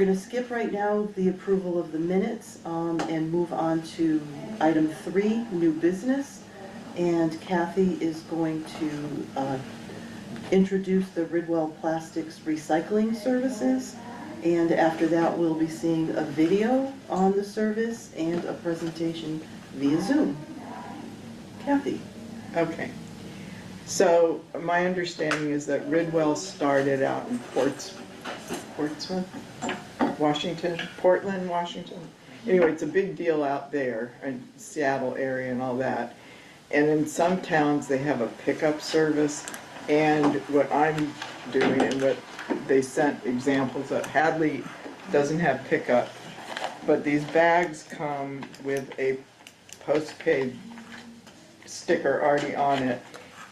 going to skip right now the approval of the minutes and move on to item 3, new business. And Kathy is going to introduce the Ridwell Plastics Recycling Services. And after that, we'll be seeing a video on the service and a presentation via Zoom. Kathy. Okay. So my understanding is that Ridwell started out in Portsmouth, Washington, Portland, Washington. Anyway, it's a big deal out there in Seattle area and all that. And in some towns, they have a pickup service. And what I'm doing and what they sent examples of, Hadley doesn't have pickup, but these bags come with a postpaid sticker already on it.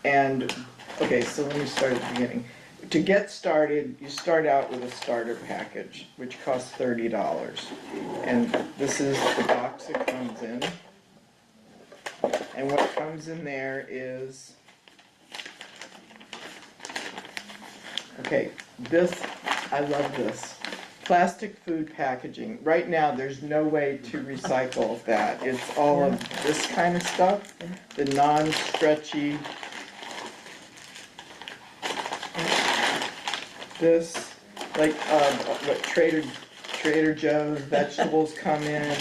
And, okay, so let me start at the beginning. To get started, you start out with a starter package, which costs $30. And this is the box it comes in. And what comes in there is, okay, this, I love this. Plastic food packaging. Right now, there's no way to recycle that. It's all of this kind of stuff, the non-stretchy, this, like what Trader Joe's vegetables come in,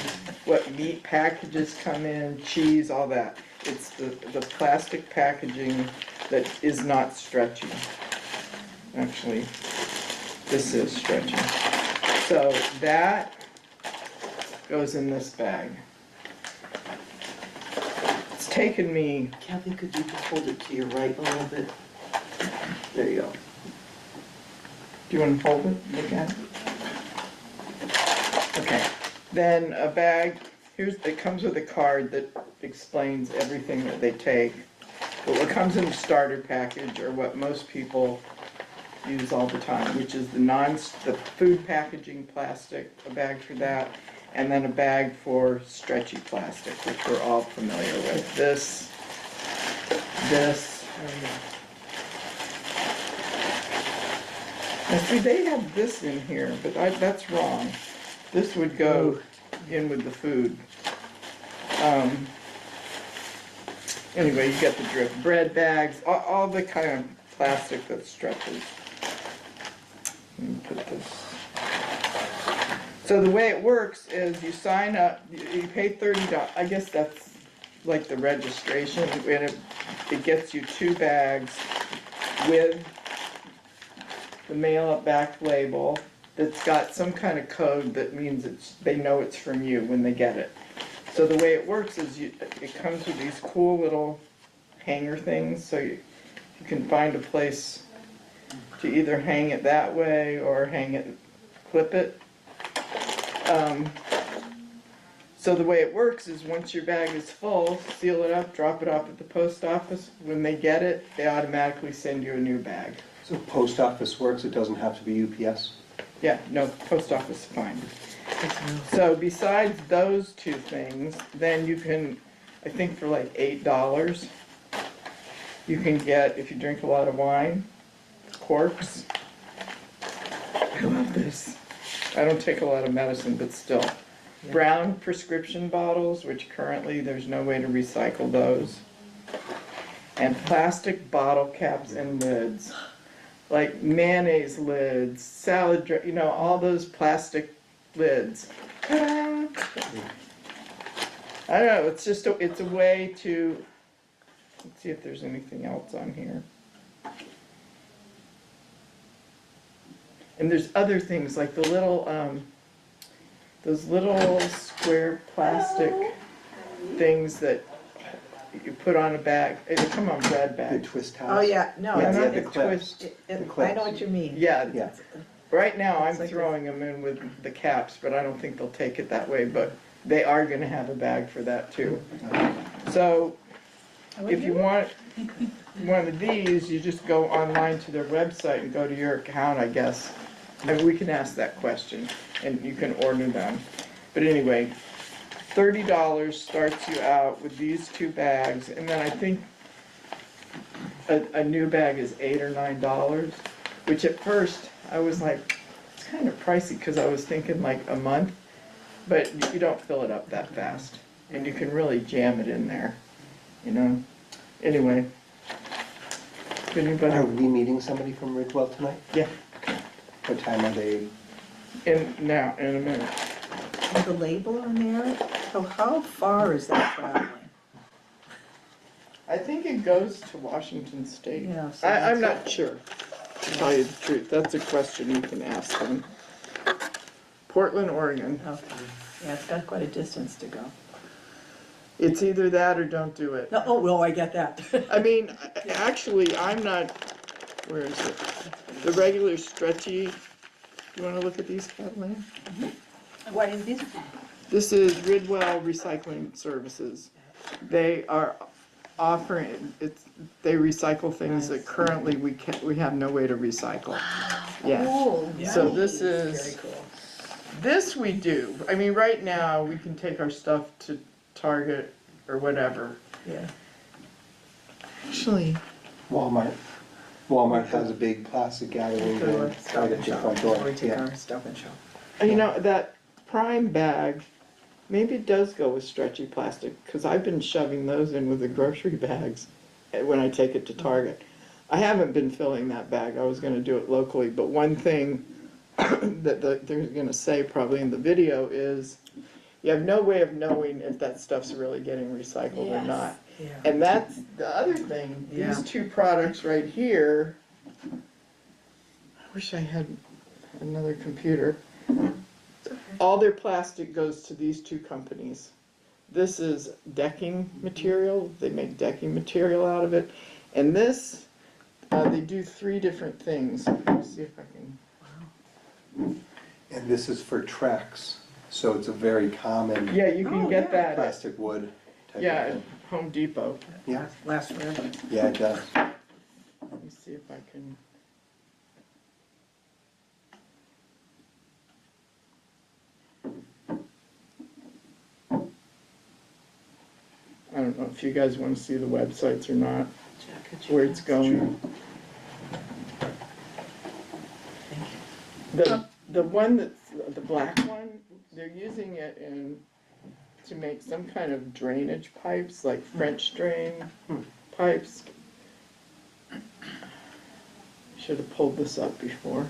what meat packages come in, cheese, all that. It's the plastic packaging that is not stretchy. Actually, this is stretchy. So that goes in this bag. It's taken me... Kathy, could you just hold it to your right a little bit? There you go. Do you want to hold it? Look at it. Okay. Then a bag, it comes with a card that explains everything that they take. But what comes in the starter package are what most people use all the time, which is the food packaging plastic, a bag for that, and then a bag for stretchy plastic, which we're all familiar with. This. Now see, they have this in here, but that's wrong. This would go in with the food. Anyway, you get the drift. Bread bags, all the kind of plastic that stretches. Let me put this. So the way it works is you sign up, you pay $30. I guess that's like the registration, and it gets you 2 bags with the mail-up back label that's got some kind of code that means they know it's from you when they get it. So the way it works is it comes with these cool little hanger things, so you can find a place to either hang it that way or clip it. So the way it works is once your bag is full, seal it up, drop it off at the post office. When they get it, they automatically send you a new bag. So post office works, it doesn't have to be UPS? Yeah, no, post office is fine. So besides those 2 things, then you can, I think for like $8, you can get, if you drink a lot of wine, corks. I love this. I don't take a lot of medicine, but still. Yeah. Brown prescription bottles, which currently there's no way to recycle those. And plastic bottle caps and lids. Like mayonnaise lids, salad, all those plastic lids. Ta-da! I don't know, it's just it's a way to, let's see if there's anything else on here. And there's other things like the little, those little square plastic things that you put on a bag. They come on bread The bags. twist ties? Oh, yeah, no, Yeah, it's, not the it's, clips. I know what you mean. Yeah, Yeah. right now I'm It's like throwing them in with the caps, but I don't think they'll take it that way, but they are gonna have a bag for that too. So, if you want one of these, you just go online to their website and go to your account, I guess. And we can ask that question, and you can order them. But anyway, $30 starts you out with these 2 bags, and then I think a new bag is $8 or $9, which at first I was like, it's kind of pricey, because I was thinking like a month, but you don't fill it up that fast, and you can really jam it in there, you know? Anyway. If anybody, Are we meeting somebody from Ridgewell tonight? yeah, What time are they? in a minute. With the label on there, so how far is that traveling? I think it goes to Washington State. Yeah, so I'm that's- not sure, to tell you the truth. That's a question you can ask them. Portland, Oregon. Okay, yeah, it's got quite a distance to go. It's either that or don't do it. No, oh, well, I get that. I mean, actually, I'm not, where is it? The regular stretchy, you wanna look at these, Kathleen? What is this? This is Ridwell Recycling Services. They are offering, they recycle things that currently we have no way to recycle. Yeah. Cool. So this Very is, cool. this we do. I mean, right now, we can take our stuff to Target or whatever. Yeah. Actually, Walmart. Walmart has a big plastic gathering Go bin to Stop right and at your Shop. front door. We take Yeah. our Stop and Shop. you know, that Prime bag, maybe it does go with stretchy plastic, because I've been shoving those in with the grocery bags when I take it to Target. I haven't been filling that bag, I was gonna do it locally, but one thing that they're gonna say probably in the video is, you have no way of knowing if that stuff's really getting recycled or not. Yeah. And that's the other thing, Yeah. these two products right here, I wish I had another computer. All their plastic goes to these two companies. This is decking material, they make decking material out of it. And this, they do 3 different things. Let me see if I can. And this is for Trex, so it's a very common Yeah, you can Oh, get yeah. that at, plastic wood type yeah, of at thing. Home Depot. Yeah, Last forever. yeah, it does. Let me see if I can. I don't know if you guys want to see the websites or not, Jack, could you where it's pass? going. The one that's, the black one, they're using it to make some kind of drainage pipes, like French drain pipes. Should have pulled this up before.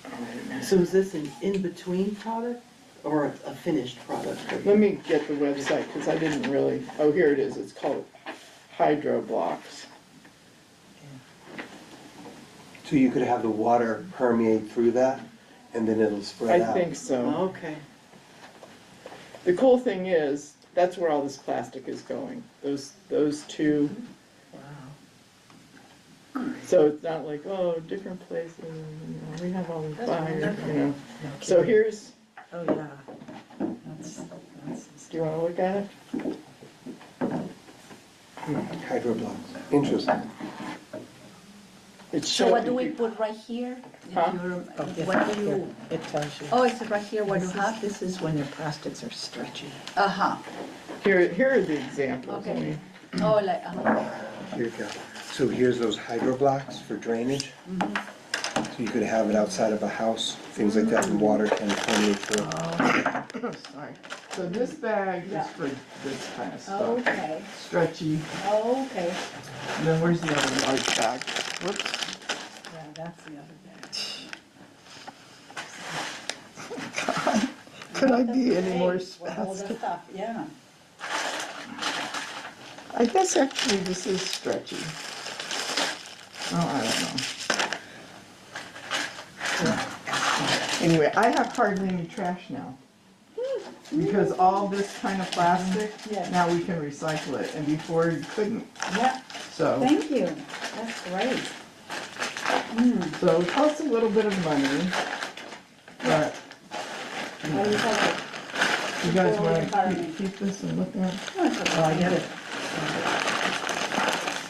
Oh, wait a minute. So is this an in-between product or a finished product? Let me get the website, because I didn't really, oh, here it is, it's called Hydro Blocks. So you could have the water permeate through that, and then it'll spread I out. think so. Okay. The cool thing is, that's where all this plastic is going, those two. Wow. So it's not like, oh, different places, you know, we have all the That's fire, wonderful. you know. No So kidding. here's, Oh, yeah. That's, do you wanna look at it? Hydro blocks, interesting. It's So what do showing we you- put right here? If Huh? you're- oh, yeah, What do you, here, it tells you. oh, it's right here what you This is- have? This is when your plastics are stretchy. Uh-huh, Here are the examples, I Okay. mean, oh, like, Here you go. So here's those hydro blocks for drainage. So you could have it outside of a house, things like that, and water can permeate through. sorry. So this bag Yeah. is for this kind of stuff, okay, stretchy, okay. and then where's the other large bag? Whoops. Yeah, that's the other bag. Could I be any more With all the spastic? stuff, yeah. I guess actually this is stretchy. Oh, I don't know. Anyway, I have hardly any trash now. Because all this kind of plastic, Yeah. now we can recycle it, and before you couldn't, Yeah, so. thank you, that's great. So it costs a little bit of money, but What do you call it? you guys For want to environment. keep this and look at it? Oh, it's okay. Oh, I get it.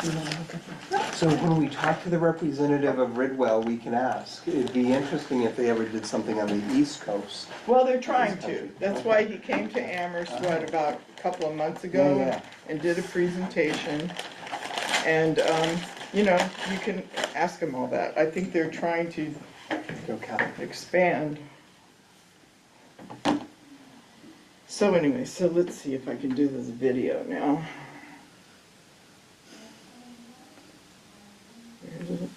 You wanna look at that? So when we talk to the representative of Ridwell, we can ask. It'd be interesting if they ever did something on the East Coast. Well, they're trying to. That's why he came to Amherst, what, about a couple of months ago? Yeah, yeah. And did a presentation. And, you know, you can ask them all that. I think they're trying to Go, Kathy. expand. So anyway, so let's see if I can do this video now. Where is it?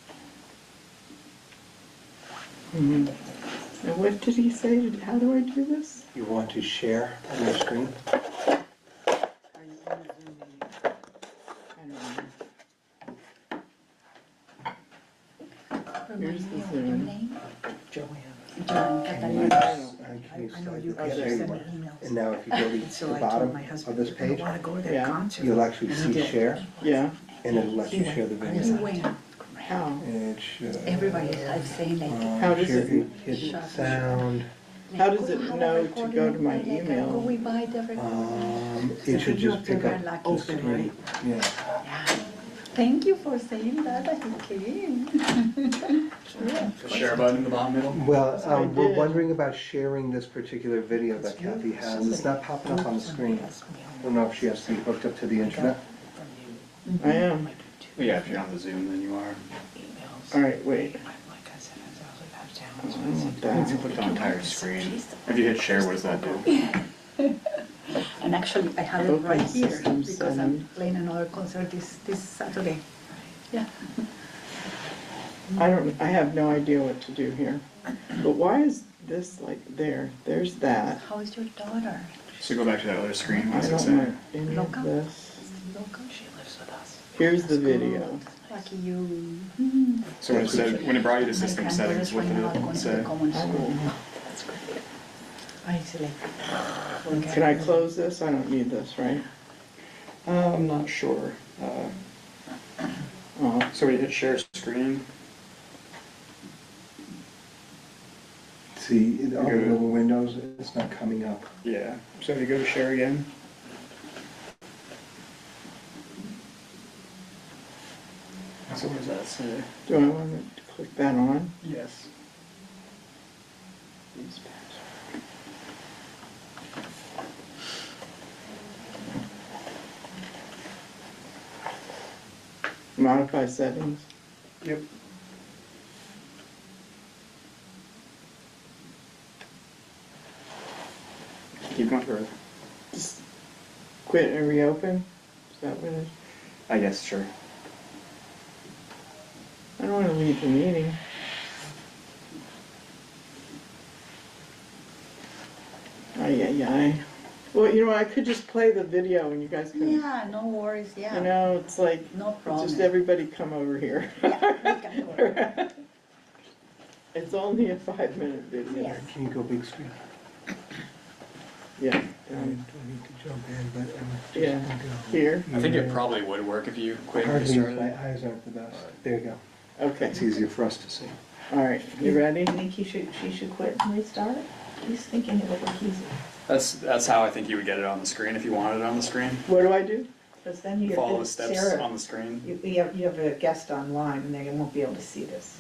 Now what did he say? How do I do this? You want to share on your screen? Are you in a Zoom meeting? I don't know. Here's the Your Zoom. name? Joanne. John I Catalina. I know you guys Okay. send me emails. And now if you go to And so the I told bottom my of husband, this you're gonna page, wanna go to that Yeah. concert. you'll actually And he see did. share, Yeah, and it'll let you share the He video. went. how? And it should. Everybody is saying like. How does share it- hidden sound. How does it know to go to my email? Go we buy the It should just pick up the Open, screen. Yeah. Thank you for saying that he came. The share button in the bottom middle? Well, I we're did. wondering about sharing this particular video that Kathy has. It's not popping up on the screen. I don't know if she has to be hooked up to the internet. I am. Well, yeah, if you're on the Zoom, then you are. All right, wait. You can put the entire screen. If you hit share, what does that do? And actually, I have it Open right here system because setting. I'm playing another concert this Saturday. Yeah. I have no idea what to do here. But why is this like there? There's that. How is your daughter? So go back to that other screen. I What's it don't say? want any of Loca? this. Local? Here's the video. Lucky you. So when it said, when it brought you to system settings, what did it say? Common I school. don't know. That's great. I select. Can I close this? I don't need this, right? I'm not sure. Oh, So when you hit share screen, See, all the little windows, it's not coming up. yeah. So if you go to share again, so what does that say? do I want to click that on? Yes. Modify settings. Yep. Keep going further. Just quit and reopen? Is that what it is? I guess, sure. I don't want to leave the meeting. Ay, ay, ay. Well, you know, I could just play the video and you guys can, you Yeah, no worries, yeah. know, it's like, No problem. just everybody come over here. Yeah, we can do it. It's only a 5-minute video. Yes. Can you go big screen? Yeah, I don't need to jump in, but I'm just yeah, gonna go. here, I think it probably would work if you quit and Hardly, restarted. my eyes aren't the best. There you go. okay, It's easier for us to see. all right, you ready? You think she should quit and restart? He's thinking it over easy. That's how I think you would get it on the screen if you wanted it on the screen. What do I do? Because then you Follow the get steps Sarah, on the screen. you have a guest online and they won't be able to see this.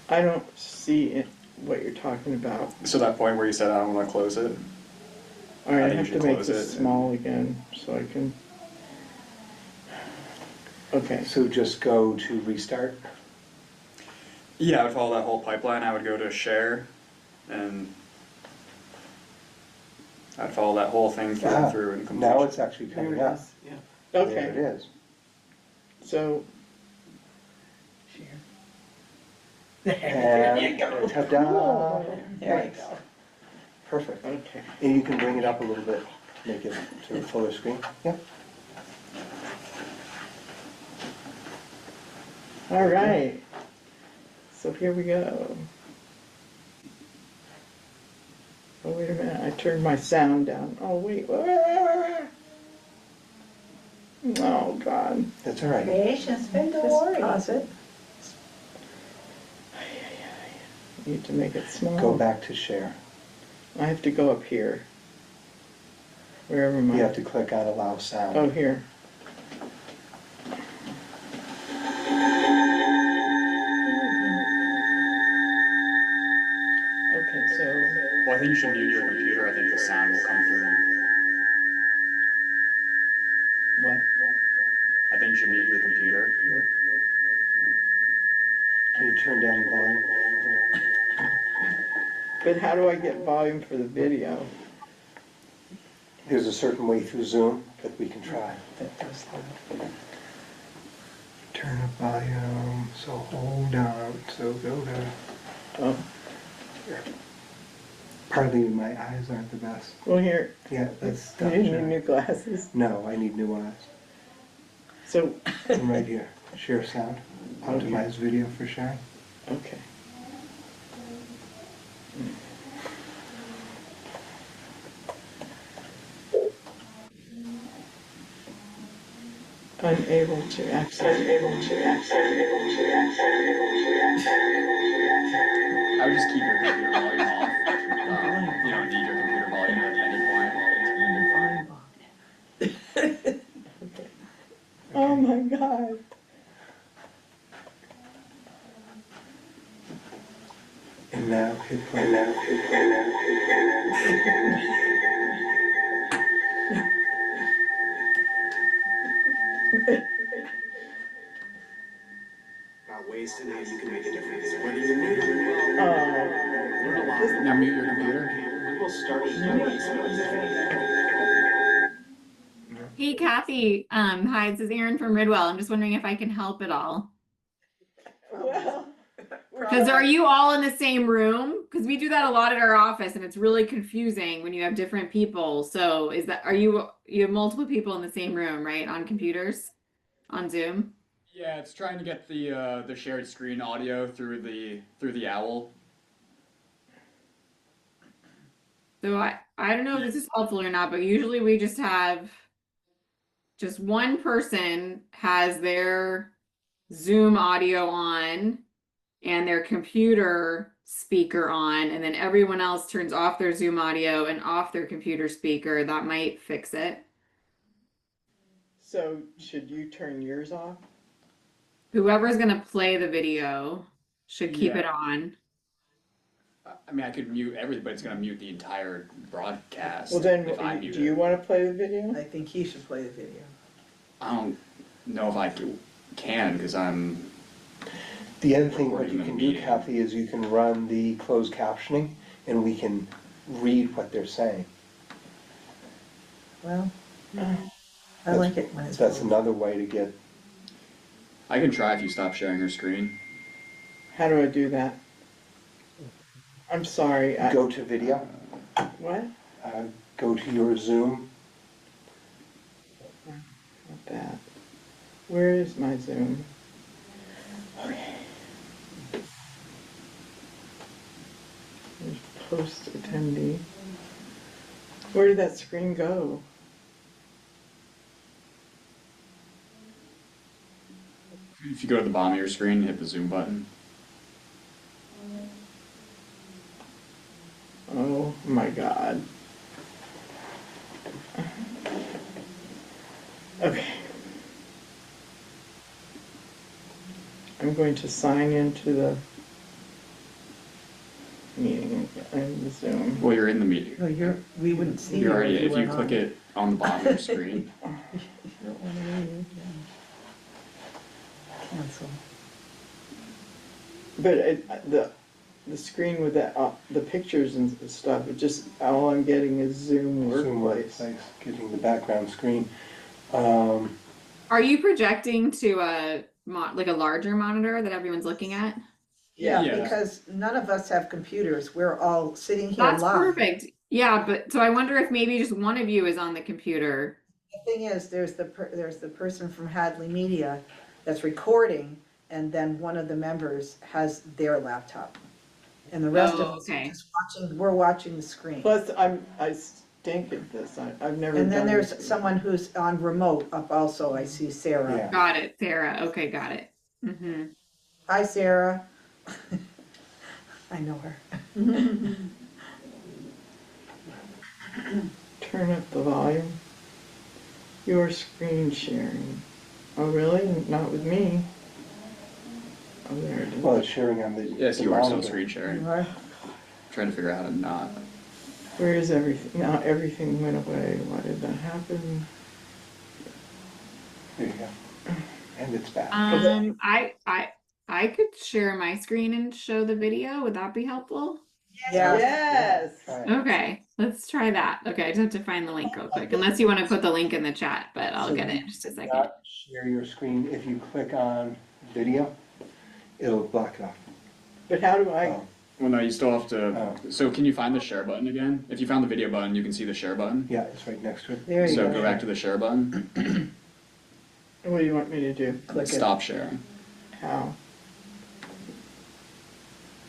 I don't see it, what you're talking about. So that point where you said I don't want to close it. All right, I I think have you to should make close this it. small again, so I can. Okay, So just go to restart. Yeah, I would follow that whole pipeline. I would go to share, and I'd follow that whole thing through and through and Now completion. it's actually There coming it up. is, yeah. There it okay, is. so, And ta-da! There you go. Perfect. okay. And you can bring it up a little bit, make it to a fuller screen. Yep. All right, so here we go. Oh, wait a minute, I turned my sound down. Oh, wait. Oh, God. That's all right. Patience, don't Just worry. pause it. Need to make it small. Go back to share. I have to go up here. Wherever You my, have to click on allow sound. oh, here. Okay, so, Well, I think you should mute your computer. I think the sound will come through. what? I think you should mute your computer. Can you turn down the volume? But how do I get volume for the video? There's a certain way through Zoom that we can try. That does that. Turn up volume, so hold down, so go to, Oh, partly my eyes aren't the best. well, here, Yeah, that's you tough, need Sharon. new glasses. No, I need new eyes. So, I'm right here, share sound, optimize video for sharing. okay. Unable to access. I would just keep your computer volume off. You don't need your computer volume at any point. Oh my God. And now hit play. About ways to how you can make a difference. Whether you're new to Ridwell, Oh, learn a lot. Now mute your computer. Ridwell started Hey Kathy, hi, this is Erin from Ridwell. I'm just wondering if I can help at all. well. Because are you all in the same room? Because we do that a lot at our office and it's really confusing when you have different people. So you have multiple people in the same room, right? On computers, on Zoom? Yeah, it's trying to get the shared screen audio through the owl. So I don't know if this is helpful or not, but usually we just have just one person has their Zoom audio on and their computer speaker on, and then everyone else turns off their Zoom audio and off their computer speaker. That might fix it. So should you turn yours off? Whoever's gonna play the video should keep Yeah. it on. I mean, I could mute everything, but it's gonna mute the entire broadcast. Well, then, if I mute do you it. want to play the video? I think he should play the video. I don't know if I can because I'm. The other thing what Recording you the can do, meeting. Kathy, is you can run the closed captioning and we can read what they're saying. Well, I like it when it's. That's both. another way to get, I can try if you stop sharing your screen. How do I do that? I'm sorry. go to video, What? go to your Zoom. Not that. Where is my Zoom? Okay. There's post attendee. Where did that screen go? If you go to the bottom of your screen, hit the zoom button. Oh my God. Okay. I'm going to sign into the meeting in the Zoom. Well, you're in the meeting. No, we wouldn't see you. You're already, if you weren't click on. it on the bottom of your screen. Cancel. But the screen with the pictures and stuff, it just, all I'm getting is Zoom Zoom Workplace. Workplace, getting the background screen. Are you projecting to like a larger monitor that everyone's looking at? Yeah, Yeah. because none of us have computers. We're all sitting here That's live. perfect. Yeah, but so I wonder if maybe just one of you is on the computer. The thing is, there's the person from Hadley Media that's recording, and then one of the members has their laptop. And the rest of Oh, us okay. are just we're watching the screen. Plus, I stink at this. I've never done And then there's this. someone who's on remote up also. I see Sarah. Yeah. Got it, Sarah. Okay, got it. Mm-hmm. Hi, Sarah. I know her. Turn up the volume. Your screen sharing. Oh, really? Not with me? Oh, there it is. Well, it's sharing on the. Yes, the you are still monitor. screen sharing. You are? Trying to figure out how to not. Where is everything? Now everything went away. Why did that happen? There you go. And it's back. I I could share my screen and show the video. Would that be helpful? Yeah. Yes. Try it. Okay, let's try that. Okay, I just have to find the link real quick, unless you want to put the link in the chat, but I'll So get it you in just a second. cannot share your screen. If you click on video, it'll block it off. But how do I, Oh, Well, no, you still have to, Oh. so can you find the share button again? If you found the video button, you can see the share button. yeah, it's right next to it. There you So go. go back to the share button, what do you want me to do? Click it. stop sharing. How?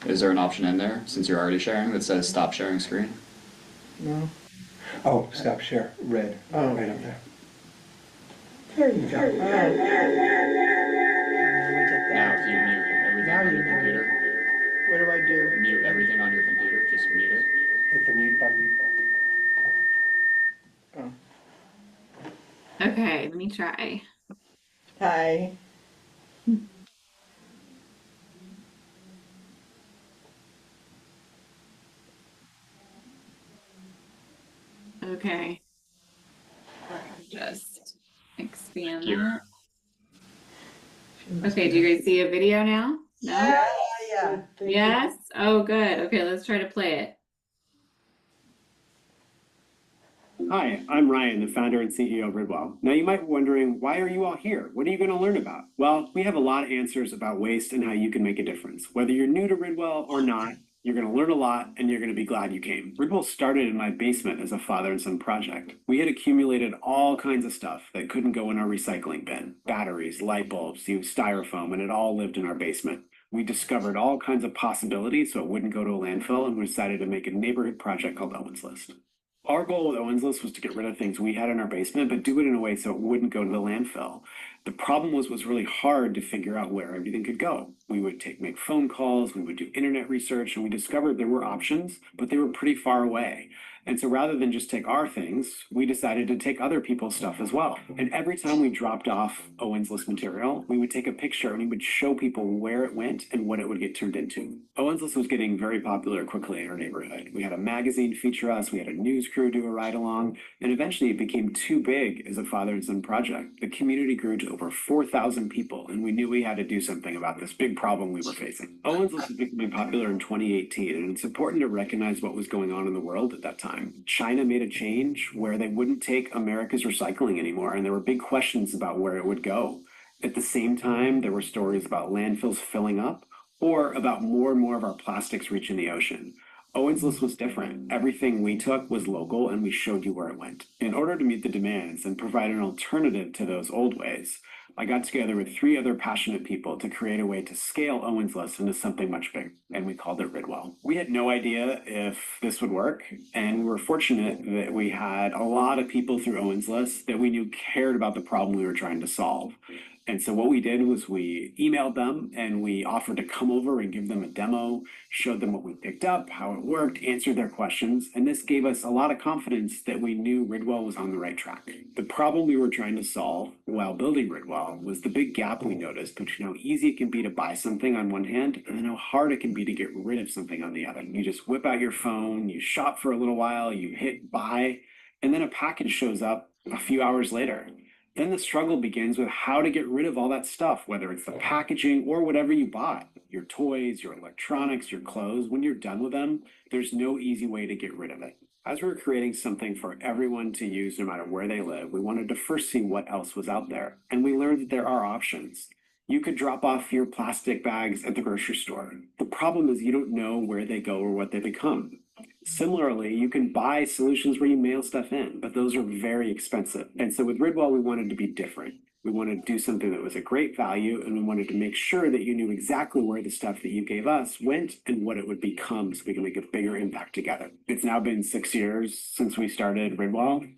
Is there an option in there, since you're already sharing, that says stop sharing screen? No? Oh, stop share, red, Oh. right up there. There you go. Oh, we did Now, that. if you mute everything Now on you your mute it. computer, What do I do? mute everything on your computer, just mute it. Hit the mute button. Okay, let me try. Hi. Okay. Just expand Cute. that. Okay, do you guys see a video now? No? Yeah, yeah. Yes? Oh, good. Okay, let's try to play it. Hi, I'm Ryan, the founder and CEO of Ridwell. Now you might be wondering, why are you all here? What are you going to learn about? Well, we have a lot of answers about waste and how you can make a difference. Whether you're new to Ridwell or not, you're going to learn a lot and you're going to be glad you came. Ridwell started in my basement as a father and son project. We had accumulated all kinds of stuff that couldn't go in our recycling bin. Batteries, light bulbs, styrofoam, and it all lived in our basement. We discovered all kinds of possibilities so it wouldn't go to a landfill, and we decided to make a neighborhood project called Owen's List. Our goal with Owen's List was to get rid of things we had in our basement, but do it in a way so it wouldn't go to the landfill. The problem was really hard to figure out where everything could go. We would make phone calls, we would do internet research, and we discovered there were options, but they were pretty far away. And so rather than just take our things, we decided to take other people's stuff as well. And every time we dropped off Owen's List material, we would take a picture and we would show people where it went and what it would get turned into. Owen's List was getting very popular quickly in our neighborhood. We had a magazine feature us, we had a news crew do a ride along, and eventually it became too big as a father and son project. The community grew to over 4,000 people, and we knew we had to do something about this big problem we were facing. Owen's List was becoming popular in 2018, and it's important to recognize what was going on in the world at that time. China made a change where they wouldn't take America's recycling anymore, and there were big questions about where it would go. At the same time, there were stories about landfills filling up or about more and more of our plastics reaching the ocean. Owen's List was different. Everything we took was local, and we showed you where it went. In order to meet the demands and provide an alternative to those old ways, I got together with 3 other passionate people to create a way to scale Owen's List into something much bigger, and we called it Ridwell. We had no idea if this would work, and we were fortunate that we had a lot of people through Owen's List that we knew cared about the problem we were trying to solve. And so what we did was we emailed them and we offered to come over and give them a demo, showed them what we picked up, how it worked, answered their questions. And this gave us a lot of confidence that we knew Ridwell was on the right track. The problem we were trying to solve while building Ridwell was the big gap we noticed between how easy it can be to buy something on one hand and then how hard it can be to get rid of something on the other. You just whip out your phone, you shop for a little while, you hit buy, and then a package shows up a few hours later. Then the struggle begins with how to get rid of all that stuff, whether it's the packaging or whatever you bought, your toys, your electronics, your clothes. When you're done with them, there's no easy way to get rid of it. As we're creating something for everyone to use no matter where they live, we wanted to first see what else was out there. And we learned that there are options. You could drop off your plastic bags at the grocery store. The problem is you don't know where they go or what they become. Similarly, you can buy solutions where you mail stuff in, but those are very expensive. And so with Ridwell, we wanted to be different. We wanted to do something that was a great value, and we wanted to make sure that you knew exactly where the stuff that you gave us went and what it would become so we can make a bigger impact together. It's now been 6 years since we started Ridwell,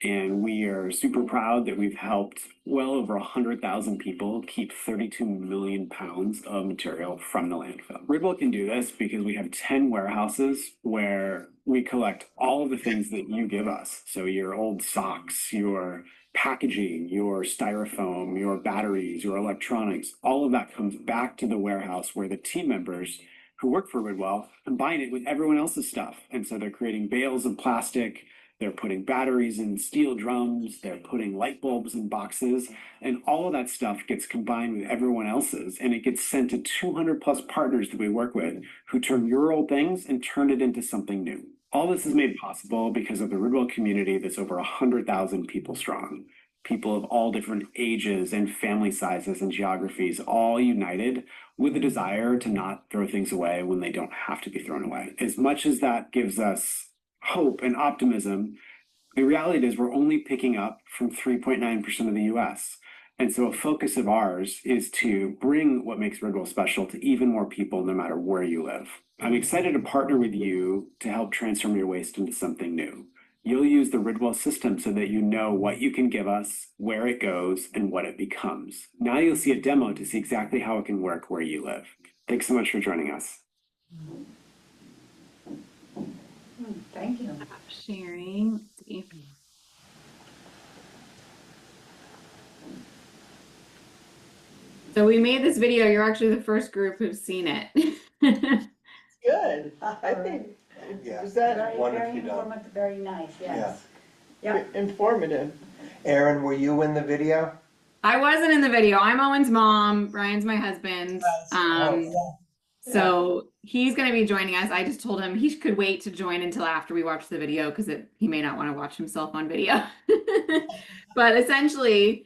and we are super proud that we've helped well over 100,000 people keep 32 million pounds of material from the landfill. Ridwell can do this because we have 10 warehouses where we collect all of the things that you give us. So your old socks, your packaging, your styrofoam, your batteries, your electronics, all of that comes back to the warehouse where the team members who work for Ridwell combine it with everyone else's stuff. And so they're creating bales of plastic They're putting batteries in steel drums, they're putting light bulbs in boxes, and all of that stuff gets combined with everyone else's, and it gets sent to 200 plus partners that we work with who turn your old things and turn it into something new. All this is made possible because of the Ridwell community that's over 100,000 people strong. People of all different ages and family sizes and geographies, all united with the desire to not throw things away when they don't have to be thrown away. As much as that gives us hope and optimism, the reality is we're only picking up from 3.9% of the US. And so a focus of ours is to bring what makes Ridwell special to even more people, no matter where you live. I'm excited to partner with you to help transform your waste into something new. You'll use the Ridwell system so that you know what you can give us, where it goes, and what it becomes. Now you'll see a demo to see exactly how it can work where you live. Thanks so much for joining us. Thank you. Sharing. Let's see. So we made this video. You're actually the first group who've seen it. Good, I think, Yeah. is that Very, One if very you don't. informative, very nice, yes. informative? Aaron, were you in the video? I wasn't in the video. I'm Owen's mom. Brian's my husband. So he's going to be joining us. I just told him he could wait to join until after we watch the video because he may not want to watch himself on video. But essentially,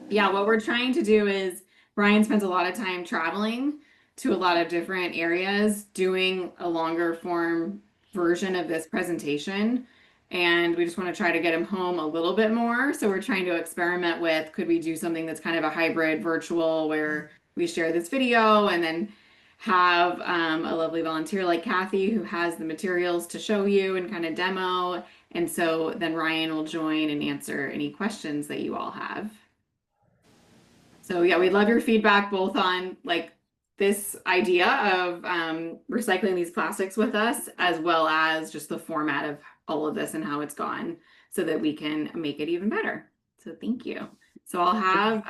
yeah, what we're trying to do is Brian spends a lot of time traveling to a lot of different areas, doing a longer form version of this presentation. And we just want to try to get him home a little bit more. So we're trying to experiment with, could we do something that's kind of a hybrid virtual where we share this video and then have a lovely volunteer like Kathy who has the materials to show you and kind of demo. And so then Ryan will join and answer any questions that you all have. So yeah, we'd love your feedback both on like this idea of recycling these plastics with us, as well as just the format of all of this and how it's gone so that we can make it even better. So thank you. So I'll have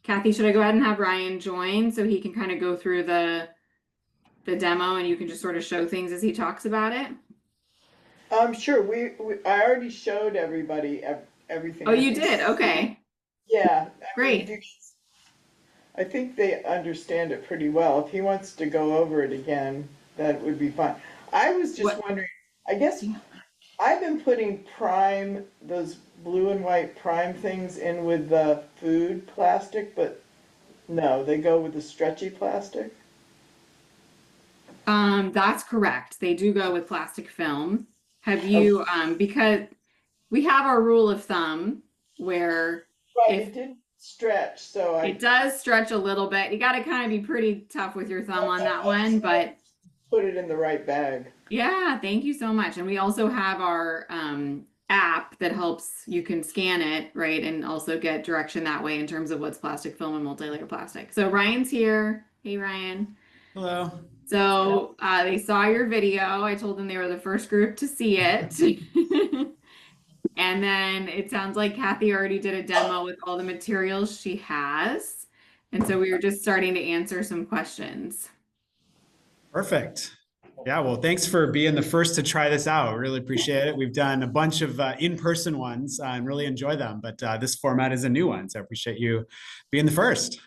Kathy, should I go ahead and have Ryan join so he can kind of go through the demo and you can just sort of show things as he talks about it? Sure, I already showed everybody everything. Oh, you did? Okay. Yeah. Great. I think they understand it pretty well. If he wants to go over it again, that would be fine. I was just wondering, I guess I've been putting Prime, those blue and white Prime things in with the food plastic, but no, they go with the stretchy plastic. That's correct. They do go with plastic film. Have you, because we have our rule of thumb where Right, it didn't stretch, so it does stretch a little bit. You got to kind of be pretty tough with your thumb on that one, but put it in the right bag. yeah, thank you so much. And we also have our app that helps, you can scan it, right, and also get direction that way in terms of what's plastic film and multi-layer plastic. So Ryan's here. Hey, Ryan. Hello. So they saw your video. I told them they were the first group to see it. And then it sounds like Kathy already did a demo with all the materials she has. And so we were just starting to answer some questions. Perfect. Yeah, well, thanks for being the first to try this out. Really appreciate it. We've done a bunch of in-person ones and really enjoy them, but this format is a new one. So I appreciate you being the first.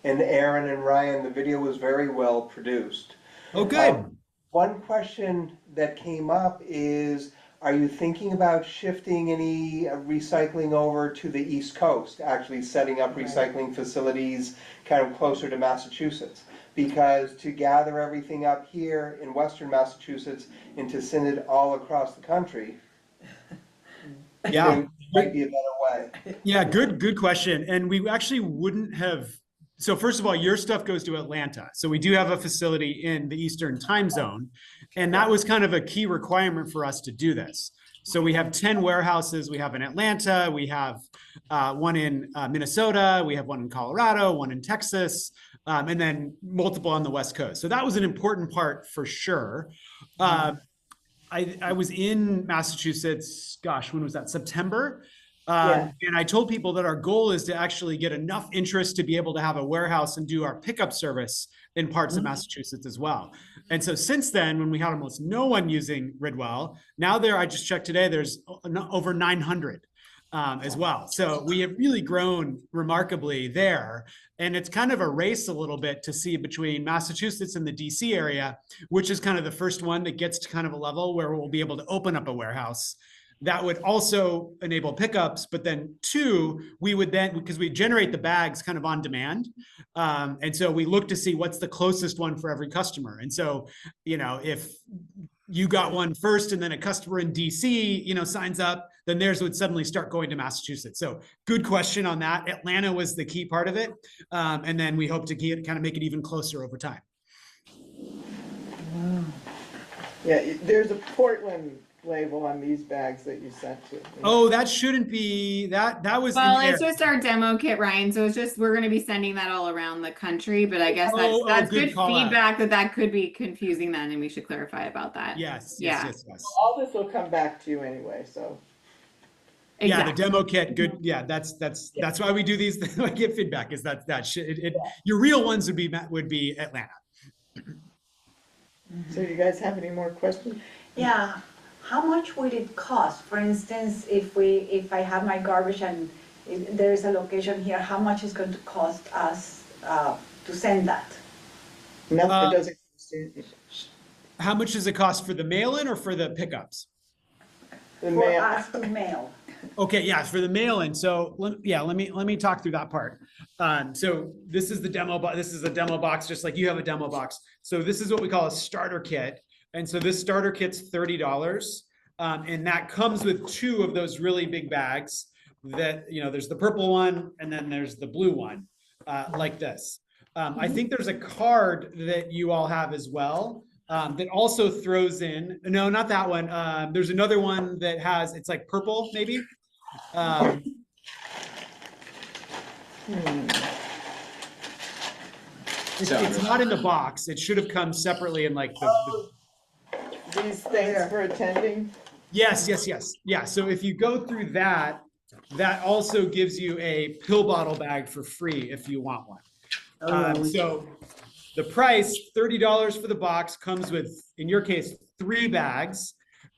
And Aaron and Ryan, the video was very well produced. Oh, good. One question that came up is, are you thinking about shifting any recycling over to the East Coast, actually setting up recycling facilities kind of closer to Massachusetts? Because to gather everything up here in Western Massachusetts and to send it all across the country, Yeah, might be a better way. yeah, good question. And we actually wouldn't have. So first of all, your stuff goes to Atlanta. So we do have a facility in the Eastern time zone. And that was kind of a key requirement for us to do this. So we have 10 warehouses. We have in Atlanta, we have one in Minnesota, we have one in Colorado, one in Texas, and then multiple on the West Coast. So that was an important part for sure. I was in Massachusetts, gosh, when was that? September. Yeah. And I told people that our goal is to actually get enough interest to be able to have a warehouse and do our pickup service in parts of Massachusetts as well. And so since then, when we had almost no one using Ridwell, now I just checked today, there's over 900 as well. So we have really grown remarkably there. And it's kind of a race a little bit to see between Massachusetts and the DC area, which is kind of the first one that gets to kind of a level where we'll be able to open up a warehouse that would also enable pickups, but then two, we would then, because we generate the bags kind of on demand. And so we look to see what's the closest one for every customer. And so, if you got one first and then a customer in DC, signs up, then theirs would suddenly start going to Massachusetts. So good question on that. Atlanta was the key part of it. And then we hope to kind of make it even closer over time. Yeah, there's a Portland label on these bags that you sent to me. Oh, that shouldn't be, that was. Well, in it's there. just our demo kit, Ryan. So it's just, we're going to be sending that all around the country, but I guess that's good good call out. feedback that could be confusing then, and we should clarify about that. Yes. Yeah. All this will come back to you anyway, so. Yeah, the Exactly. demo kit, good. Yeah, that's why we do these. I get feedback is that your real ones would be Atlanta. So you guys have any more questions? Yeah, how much would it cost? For instance, if I have my garbage and there's a location here, how much is going to cost us to send that? No, it doesn't. How much does it cost for the mail-in or for the pickups? The For mail. us to mail? Okay, yeah, for the mail-in. So let me talk through that part. So this is the demo box. This is a demo box, just like you have a demo box. So this is what we call a starter kit. And so this starter kit's $30. And that comes with two of those really big bags that, there's the purple one and then there's the blue one, like this. I think there's a card that you all have as well. That also throws in, no, not that one. There's another one that it's like purple, maybe. It's not in the box. It should have come separately in like These things for attending? Yes. Yeah, so if you go through that also gives you a pill bottle bag for free if you want one. So the price, $30 for the box, comes with, in your case, 3 bags.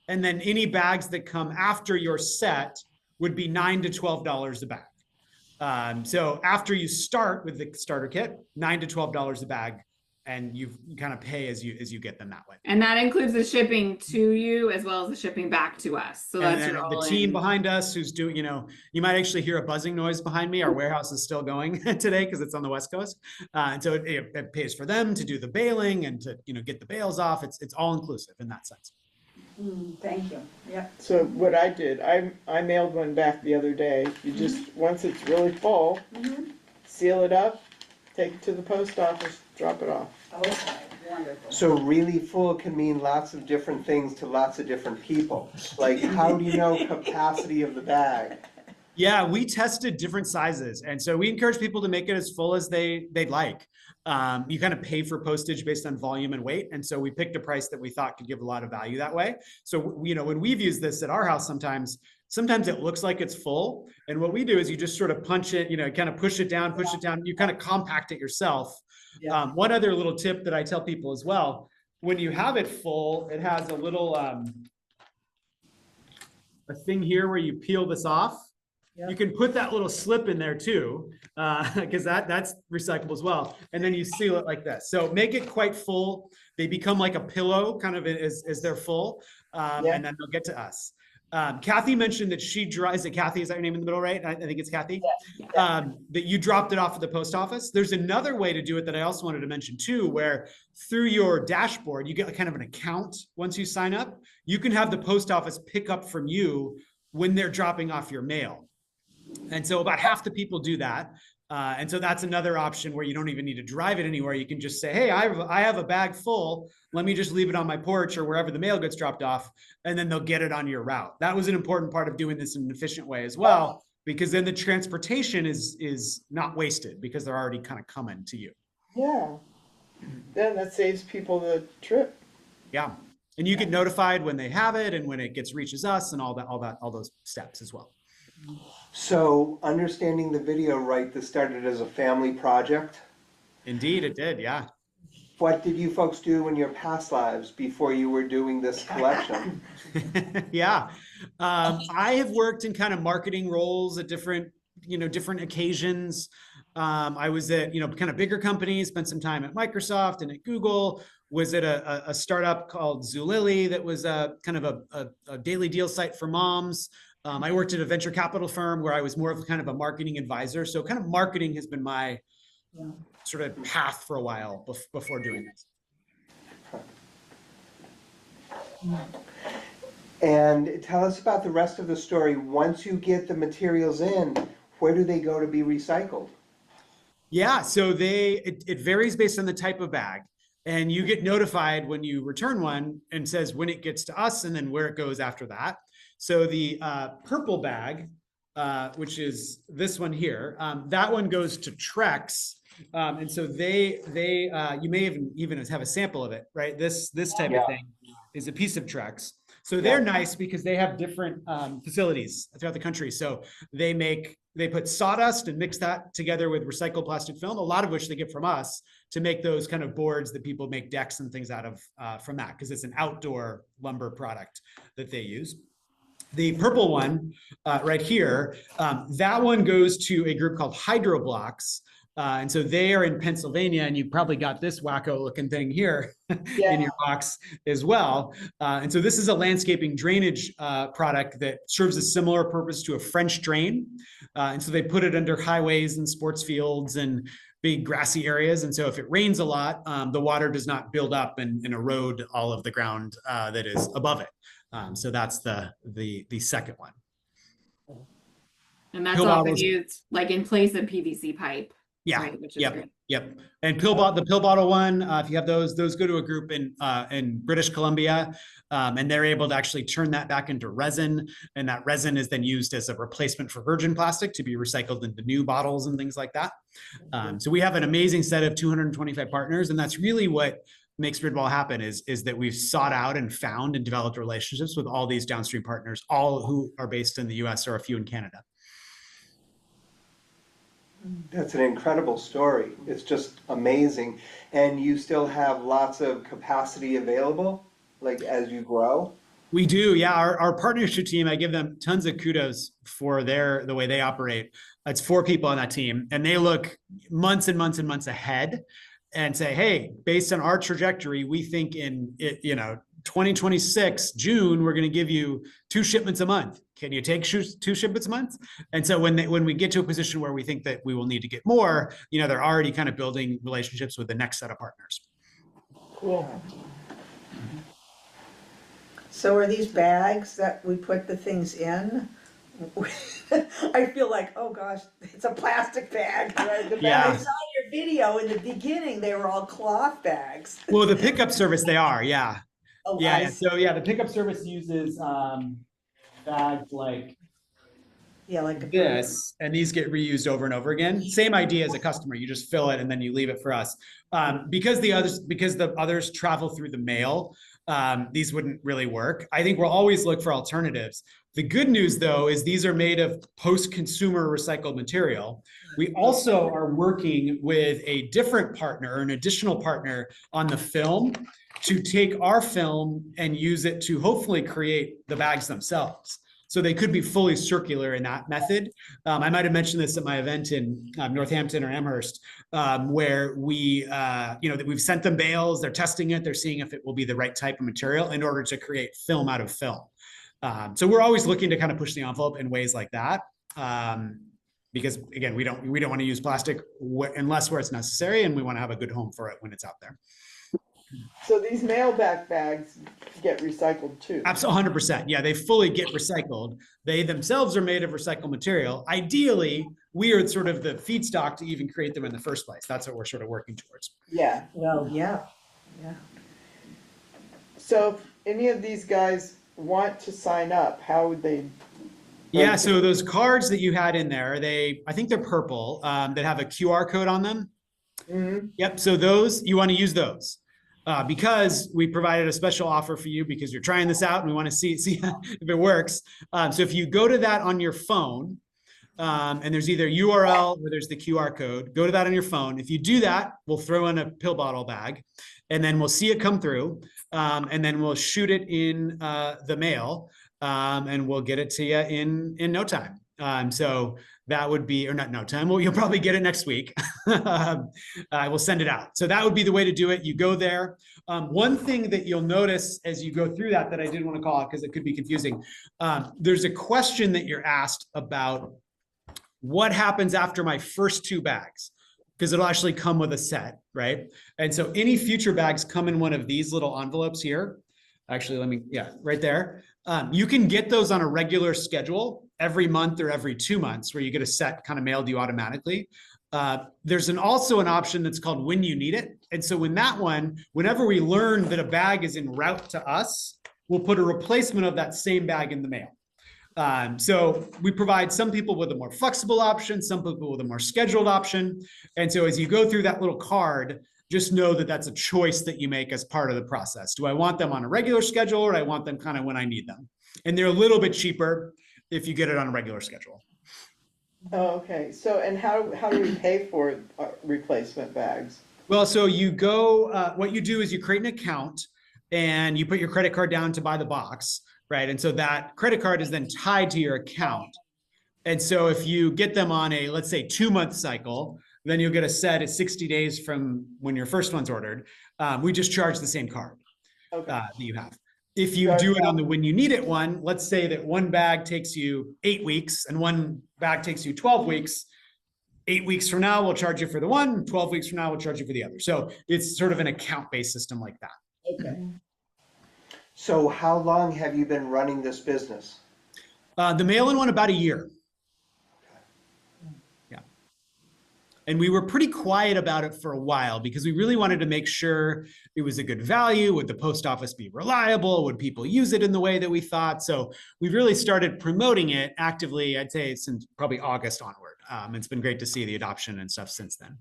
And then any bags that come after your set would be $9 to $12 a bag. So after you start with the starter kit, $9 to $12 a bag, and you kind of pay as you get them that way. And that includes the shipping to you as well as the shipping back to us. So And that's then your the all-in. team behind us who's doing, you might actually hear a buzzing noise behind me. Our warehouse is still going today because it's on the West Coast. And so it pays for them to do the baling and to, get the bales off. It's all inclusive in that sense. Thank you, yeah. So what I did, I mailed one back the other day. You just, once it's really full, seal it up, take it to the post office, drop it off. Okay, wonderful. So really full can mean lots of different things to lots of different people. Like, how do you know capacity of the bag? Yeah, we tested different sizes. And so we encourage people to make it as full as they'd like. You kind of pay for postage based on volume and weight. And so we picked a price that we thought could give a lot of value that way. So, when we've used this at our house, sometimes it looks like it's full. And what we do is you just sort of punch it, kind of push it down, you kind of compact it yourself. Yeah. One other little tip that I tell people as well, when you have it full, it has a little, a thing here where you peel this off. Yep. You can put that little slip in there too, because that's recyclable as well. And then you seal it like this. So make it quite full. They become like a pillow kind of as they're full. And then they'll get to us. Kathy mentioned that she drives it. Kathy, is that your name in the middle, right? I think it's Kathy. That you dropped it off at the post office. There's another way to do it that I also wanted to mention too, where through your dashboard, you get kind of an account once you sign up. You can have the post office pick up from you when they're dropping off your mail. And so about half the people do that. And so that's another option where you don't even need to drive it anywhere. You can just say, hey, I have a bag full. Let me just leave it on my porch or wherever the mail gets dropped off. And then they'll get it on your route. That was an important part of doing this in an efficient way as well, because then the transportation is not wasted because they're already kind of coming to you. Yeah. Then that saves people the trip. Yeah. And you get notified when they have it and when it reaches us and all those steps as well. So understanding the video right, this started as a family project. Indeed, it did, yeah. What did you folks do in your past lives before you were doing this collection? Yeah. I have worked in kind of marketing roles at different, different occasions. I was at, kind of bigger companies, spent some time at Microsoft and at Google, was at a startup called Zulily that was a kind of a daily deal site for moms. I worked at a venture capital firm where I was more of kind of a marketing advisor. So kind of marketing has been my sort of path for a while before doing this. And tell us about the rest of the story. Once you get the materials in, where do they go to be recycled? Yeah, so it varies based on the type of bag. And you get notified when you return one and says when it gets to us and then where it goes after that. So the purple bag, which is this one here, that one goes to Trex. And so you may even have a sample of it, right? This type of thing is a piece of Trex. So they're nice because they have different facilities throughout the country. So they put sawdust and mix that together with recycled plastic film, a lot of which they get from us to make those kind of boards that people make decks and things out of from that, because it's an outdoor lumber product that they use. The purple one right here, that one goes to a group called Hydroblocks. And so they are in Pennsylvania, and you probably got this wacko looking thing here in your box as well. And so this is a landscaping drainage product that serves a similar purpose to a French drain. And so they put it under highways and sports fields and big grassy areas. And so if it rains a lot, the water does not build up and erode all of the ground that is above it. So that's the second one. And that's Pill often bottles. used like in place of PVC pipe. Yeah. Right, which is Yep. great. Yep. And the pill bottle one, if you have those go to a group in British Columbia, and they're able to actually turn that back into resin, and that resin is then used as a replacement for virgin plastic to be recycled into new bottles and things like that. So we have an amazing set of 225 partners, and that's really what makes Ridwell happen is that we've sought out and found and developed relationships with all these downstream partners, all who are based in the US or a few in Canada. That's an incredible story. It's just amazing. And you still have lots of capacity available, like as you grow? We do, yeah. Our partnership team, I give them tons of kudos for the way they operate. It's 4 people on that team, and they look months and months and months ahead and say, hey, based on our trajectory, we think in 2026, June, we're going to give you 2 shipments a month. Can you take 2 shipments a month? And so when we get to a position where we think that we will need to get more, they're already kind of building relationships with the next set of partners. Cool. So are these bags that we put the things in? I feel like, oh gosh, it's a plastic bag. Yeah. I saw your video in the beginning, they were all cloth bags. Well, the pickup service, they are, yeah. Oh, Yeah. I Yeah. see. So yeah, the pickup service uses bags like Yeah, like a this, and these get reused over and over again. Same idea as a customer. You just fill it and then you leave it for us. Because the others travel through the mail, these wouldn't really work. I think we'll always look for alternatives. The good news, though, is these are made of post-consumer recycled material. We also are working with a different partner, an additional partner on the film, to take our film and use it to hopefully create the bags themselves. So they could be fully circular in that method. I might have mentioned this at my event in Northampton or Amherst, where that we've sent them bales, they're testing it, they're seeing if it will be the right type of material in order to create film out of film. So we're always looking to kind of push the envelope in ways like that. Because again, we don't want to use plastic unless where it's necessary, and we want to have a good home for it when it's out there. So these mailback bags get recycled too? Absolutely, 100%. Yeah, they fully get recycled. They themselves are made of recycled material. Ideally, we are sort of the feedstock to even create them in the first place. That's what we're sort of working towards. Yeah. Well, yeah. So if any of these guys want to sign up, how would they? Yeah, so those cards that you had in there, I think they're purple, that have a QR code on them. Mhm. Yep, so those, you want to use those. because we provided a special offer for you because you're trying this out and we want to see if it works. So if you go to that on your phone, and there's either URL or there's the QR code, go to that on your phone. If you do that, we'll throw in a pill bottle bag and then we'll see it come through. And then we'll shoot it in the mail and we'll get it to you in no time. So that would be, or not no time, well, you'll probably get it next week. I will send it out. So that would be the way to do it. You go there. One thing that you'll notice as you go through that I did want to call out because it could be confusing. There's a question that you're asked about what happens after my first 2 bags, because it'll actually come with a set, right? And so any future bags come in one of these little envelopes here. Actually, right there. You can get those on a regular schedule every month or every 2 months where you get a set kind of mailed to you automatically. There's also an option that's called when you need it. And so whenever we learn that a bag is en route to us, we'll put a replacement of that same bag in the mail. So we provide some people with a more flexible option, some people with a more scheduled option. And so as you go through that little card, just know that that's a choice that you make as part of the process. Do I want them on a regular schedule or do I want them kind of when I need them? And they're a little bit cheaper if you get it on a regular schedule. Oh, okay. So, and how do we pay for replacement bags? Well, so you go, what you do is you create an account and you put your credit card down to buy the box, right? And so that credit card is then tied to your account. And so if you get them on a, let's say 2-month cycle, then you'll get a set at 60 days from when your first one's ordered. We just charge the same card that you have. If you do it on the when you need it one, let's say that one bag takes you 8 weeks and one bag takes you 12 weeks. 8 weeks from now, we'll charge you for the one, 12 weeks from now, we'll charge you for the other. So it's sort of an account-based system like that. Okay. So how long have you been running this business? The mail-in one, about a year. Yeah. And we were pretty quiet about it for a while because we really wanted to make sure it was a good value. Would the post office be reliable? Would people use it in the way that we thought? So we really started promoting it actively, I'd say since probably August onward. It's been great to see the adoption and stuff since then.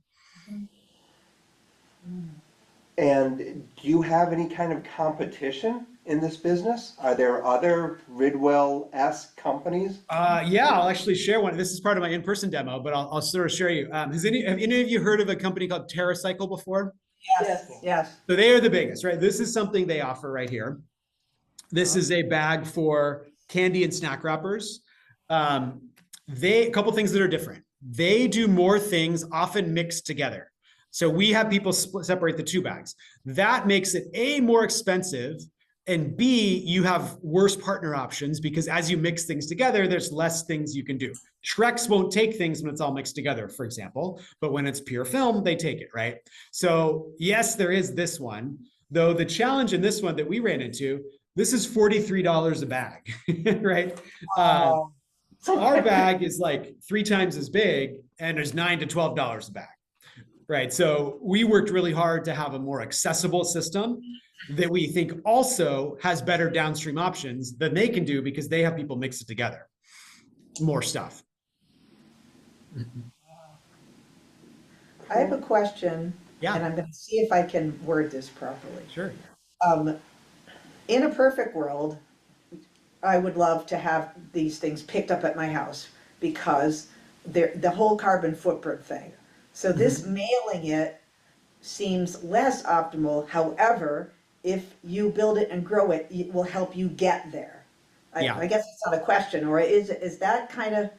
And do you have any kind of competition in this business? Are there other Ridwell-esque companies? Yeah, I'll actually share one. This is part of my in-person demo, but I'll sort of share you. Have any of you heard of a company called TerraCycle before? Yes. So they are the biggest, right? This is something they offer right here. This is a bag for candy and snack wrappers. A couple things that are different. They do more things often mixed together. So we have people separate the 2 bags. That makes it A, more expensive, and B, you have worse partner options because as you mix things together, there's less things you can do. Trex won't take things when it's all mixed together, for example, but when it's pure film, they take it, right? So yes, there is this one, though the challenge in this one that we ran into, this is $43 a bag, right? Our bag is like 3 times as big and there's $9 to $12 a bag, right? So we worked really hard to have a more accessible system that we think also has better downstream options than they can do because they have people mix it together. More stuff. I have a question, Yeah. and I'm going to see if I can word this properly. Sure. In a perfect world, I would love to have these things picked up at my house because they're the whole carbon footprint thing. So this mailing it seems less optimal. However, if you build it and grow it, it will help you get there. I guess it's not a question, or is that kind of?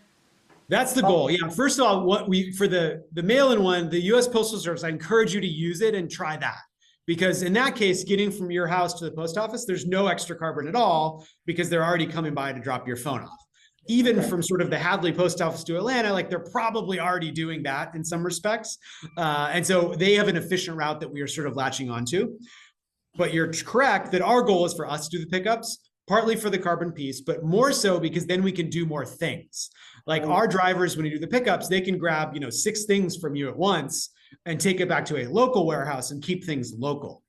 That's the goal. Yeah. First of all, for the mail-in one, the U.S. Postal Service, I encourage you to use it and try that. Because in that case, getting from your house to the post office, there's no extra carbon at all because they're already coming by to drop your phone off. Even from sort of the Hadley post office to Atlanta, like they're probably already doing that in some respects. And so they have an efficient route that we are sort of latching onto. But you're correct that our goal is for us to do the pickups, partly for the carbon piece, but more so because then we can do more things. Like our drivers, when you do the pickups, they can grab, 6 things from you at once and take it back to a local warehouse and keep things local,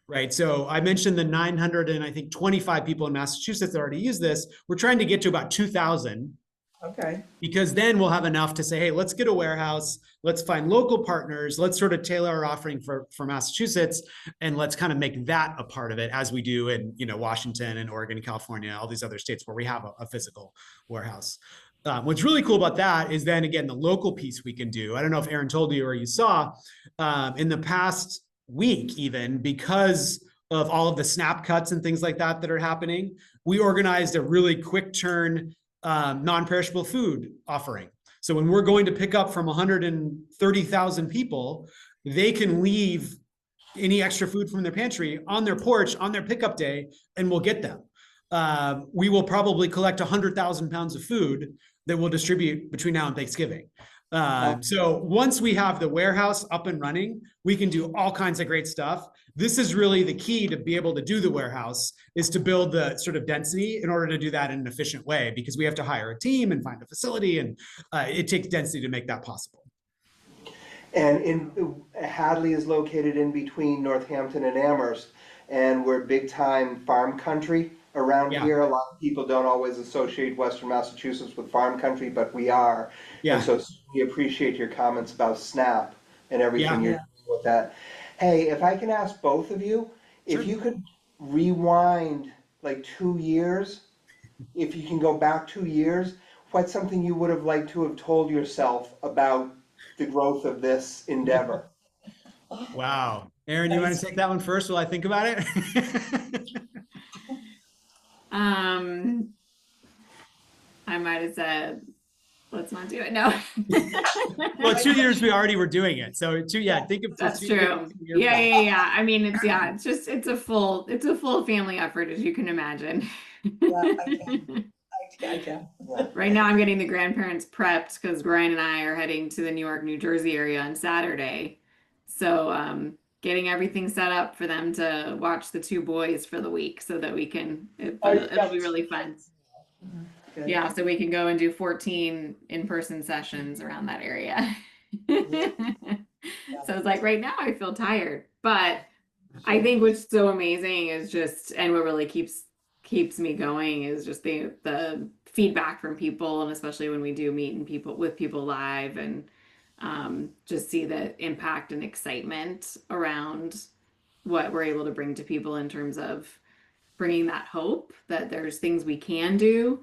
right? So I mentioned the 925 people in Massachusetts that already use this. We're trying to get to about 2,000 Okay. Because then we'll have enough to say, hey, let's get a warehouse, let's find local partners, let's sort of tailor our offering for Massachusetts, and let's kind of make that a part of it, as we do in, you know, Washington and Oregon, California, all these other states where we have a physical warehouse. What's really cool about that is then again, the local piece we can do. I don't know if Aaron told you or you saw, in the past week, even because of all of the SNAP cuts and things like that that are happening, we organized a really quick turn non-perishable food offering. So when we're going to pick up from 130,000 people, they can leave any extra food from their pantry on their porch on their pickup day, and we'll get them. We will probably collect 100,000 pounds of food that we'll distribute between now and Thanksgiving. So once we have the warehouse up and running, we can do all kinds of great stuff. This is really the key to be able to do the warehouse, is to build the sort of density in order to do that in an efficient way, because we have to hire a team and find a facility, and it takes density to make that possible. And Hadley is located in between Northampton and Amherst, and we're big time farm country around here. A lot of people don't always associate Western Massachusetts with farm country, but we are. And so we appreciate your comments about SNAP and everything you're doing with that. Hey, if I can ask both of you, if you could rewind like 2 years, if you can go back 2 years, what's something you would have liked to have told yourself about the growth of this endeavor? Wow. Aaron, you want to take that one first while I think about it? I might have said, let's not do it. No. Well, 2 years we already were doing it. So think of That's 2 true. years. Yeah. I mean, it's a full family effort, as you can imagine. I can. Right now I'm getting the grandparents prepped because Brian and I are heading to the New York, New Jersey area on Saturday. So getting everything set up for them to watch the two boys for the week so that we can, it'll be really fun. Good. Yeah, so we can go and do 14 in-person sessions around that area. So it's like right now I feel tired, but I think what's so amazing is just, and what really keeps me going is just the feedback from people, and especially when we do meet with people live, and just see the impact and excitement around what we're able to bring to people in terms of bringing that hope that there's things we can do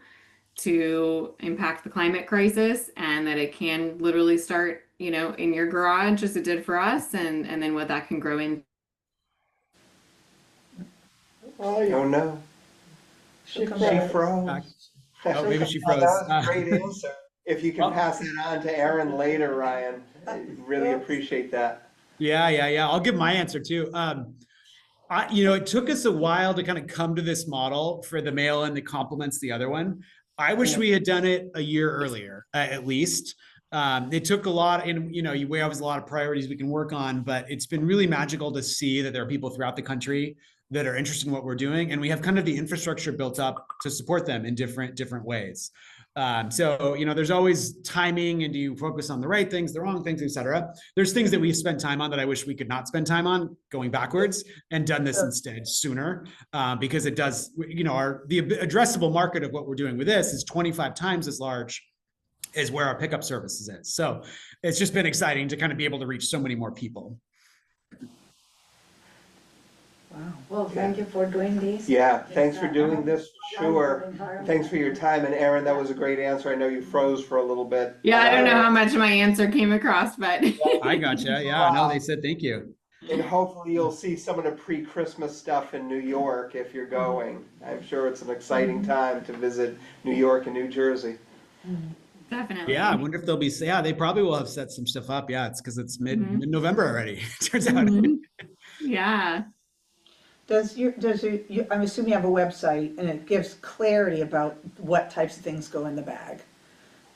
to impact the climate crisis, and that it can literally start, in your garage as it did for us, and then what that can grow in. Oh no. She froze. Oh, maybe she That froze. was a great answer. If you can pass it on to Aaron later, Ryan, I really appreciate that. Yeah. I'll give my answer too. It took us a while to kind of come to this model for the mail-in that complements the other one. I wish we had done it a year earlier, at least. It took a lot, and we have a lot of priorities we can work on, but it's been really magical to see that there are people throughout the country that are interested in what we're doing, and we have kind of the infrastructure built up to support them in different ways. So there's always timing, and do you focus on the right things, the wrong things, etc. There's things that we've spent time on that I wish we could not spend time on going backwards, and done this instead sooner, because it does, the addressable market of what we're doing with this is 25 times as large as where our pickup services is. So it's just been exciting to kind of be able to reach so many more people. Wow. Well, thank you for doing this. Yeah, thanks for doing this, sure. Thanks for your time, and Aaron, that was a great answer. I know you froze for a little bit. Yeah, I don't know how much my answer came across, but I gotcha. Yeah, no, they said thank you. And hopefully you'll see some of the pre-Christmas stuff in New York if you're going. I'm sure it's an exciting time to visit New York and New Jersey. definitely. Yeah, I wonder if they'll be, they probably will have set some stuff up. Yeah, it's because it's mid-November already, turns out. Yeah. I'm assuming you have a website, and it gives clarity about what types of things go in the bag.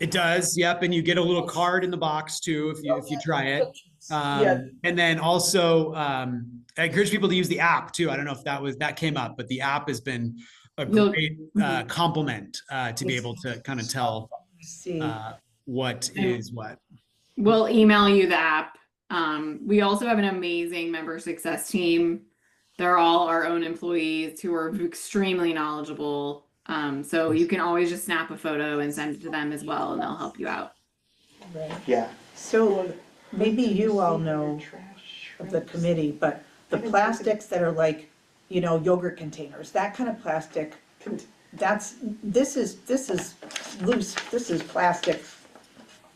It does, yep, and you get a little card in the box too if you try it. And then also, I encourage people to use the app too. I don't know if that came up, but the app has been a great complement to be able to kind of tell what is what. We'll email you the app. We also have an amazing member success team. They're all our own employees who are extremely knowledgeable So you can always just snap a photo and send it to them as well, and they'll help you out. Yeah, So maybe you all know of the committee, but the plastics that are like, you know, yogurt containers, that kind of plastic, this is loose, this is plastic,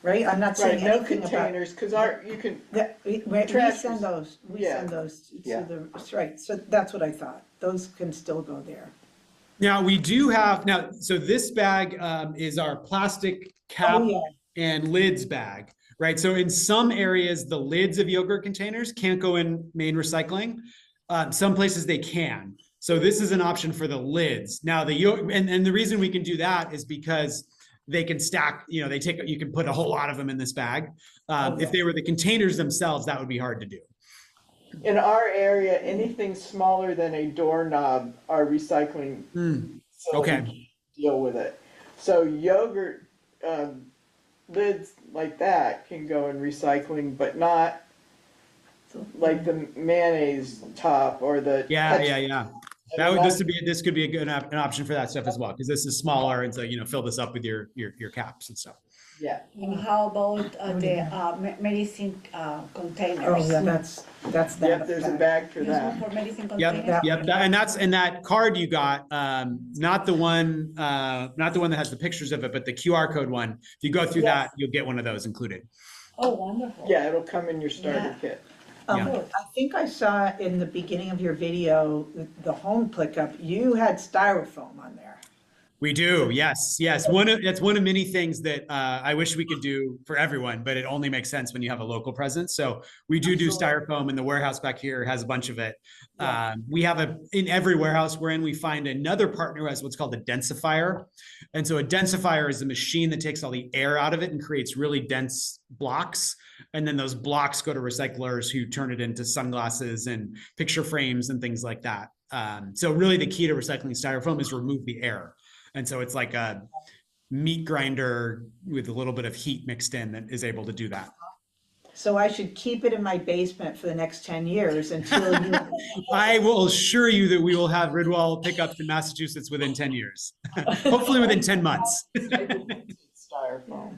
right? I'm not Right, saying no anything about. containers, cause you can, We Trash send is- those, we yeah. send those Yeah. to the, right, so that's what I thought, those can still go there. Now we do have, now, so this bag is our plastic cap Oh, yeah. and lids bag, right? So in some areas, the lids of yogurt containers can't go in main recycling. Some places they can. So this is an option for the lids. Now and the reason we can do that is because they can stack, you know, you can put a whole lot of them in this bag. If they were the containers themselves, that would be hard to do. in our area, anything smaller than a doorknob are recycling. So Okay. we can't deal with it. So yogurt, lids like that can go in recycling, but not like the mayonnaise top or the. Yeah. ketchup. This could be a good an option for that stuff as well, because this is smaller, and so, you know, fill this up with your caps and stuff. Yeah. And how about the medicine containers? Oh, yeah, that's that. Yep, there's a bag for Use that. one for medicine Yep, containers? yep, and that card you got, not the one that has the pictures of it, but the QR code one. If you go through that, you'll get one of those included. Oh, wonderful. Yeah, it'll come in your starter Yeah. kit. Yeah. I think I saw in the beginning of your video, the home pickup, you had styrofoam on there. We do, yes. That's one of many things that I wish we could do for everyone, but it only makes sense when you have a local presence. So we do styrofoam, and the warehouse back here has a bunch of it. We have in every warehouse we're in, we find another partner who has what's called a densifier. And so a densifier is a machine that takes all the air out of it and creates really dense blocks. And then those blocks go to recyclers who turn it into sunglasses and picture frames and things like that. So really the key to recycling styrofoam is remove the air. And so it's like a meat grinder with a little bit of heat mixed in that is able to do that. So I should keep it in my basement for the next 10 years until you. I will assure you that we will have Ridwell pickups in Massachusetts within 10 years, hopefully within 10 months. Styrofoam.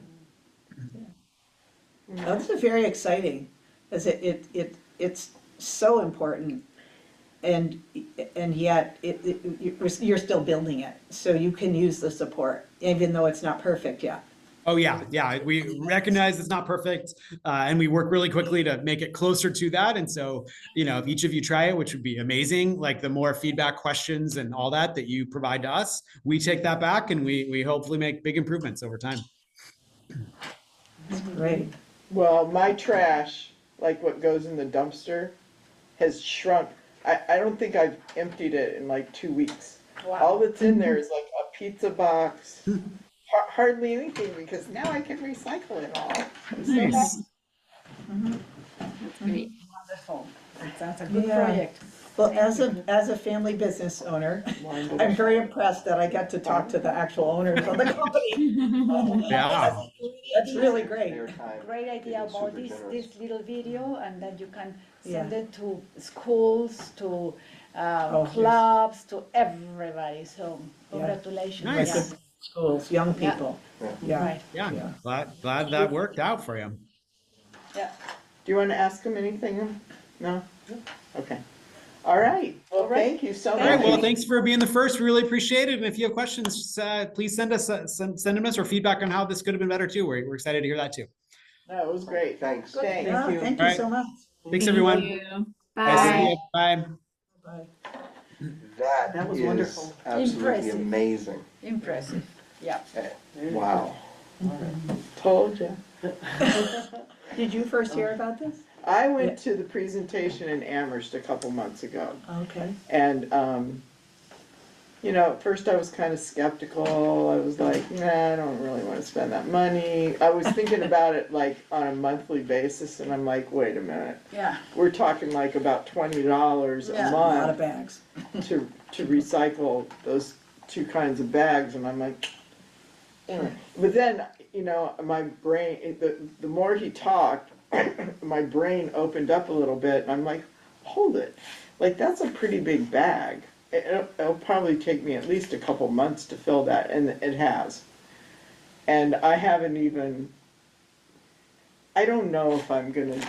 Oh, this is very exciting, because it's so important. And yet you're still building it, so you can use the support, even though it's not perfect yet. Oh yeah. We recognize it's not perfect, and we work really quickly to make it closer to that. And so, you know, if each of you try it, which would be amazing, like the more feedback, questions, and all that you provide to us, we take that back, and we hopefully make big improvements over time. It's great. Well, my trash, like what goes in the dumpster, has shrunk. I don't think I've emptied it in like 2 weeks. All that's in there is like a pizza box, hardly anything, because now I can recycle it all. Nice. Great. Wonderful. That sounds a good Yeah. project. Well, as a family business owner, I'm very impressed that I get to talk to the actual owners of the company. Yeah. That's really great. Great idea about this little video, and that you can send Yeah. it to schools, to yes. clubs, to everybody, so congratulations. Nice. Yeah. Schools, young people. Yeah. Right, Yeah. Yeah. Glad that worked out for you. yeah. Do you want to ask them anything? No? Okay. All right. Well, thank you so All right. much. Well, thanks for being the first. We really appreciate it. And if you have questions, please send them us or feedback on how this could have been better too. We're excited to hear that too. No, it was great. thanks. Thank Yeah, you. thank All you right. so much. Thanks, Thank everyone. you. Nice to Bye. see you. Bye. Bye. That was is wonderful. absolutely Impressive. amazing. Impressive, yeah. Wow. Told you. Did you first hear about this? I went to the presentation in Amherst a couple months ago. Okay. And, you know, at first I was kind of skeptical. I was like, nah, I don't really want to spend that money. I was thinking about it like on a monthly basis, and I'm like, wait a minute. Yeah. We're talking like about $20 Yeah. a A lot of month bags. to recycle those two kinds of bags, and I'm like, eh. But then, you know, my brain, the more he talked, my brain opened up a little bit, and I'm like, hold it, like that's a pretty big bag. it'll probably take me at least a couple months to fill that, and it has. And I haven't even, I don't know if I'm gonna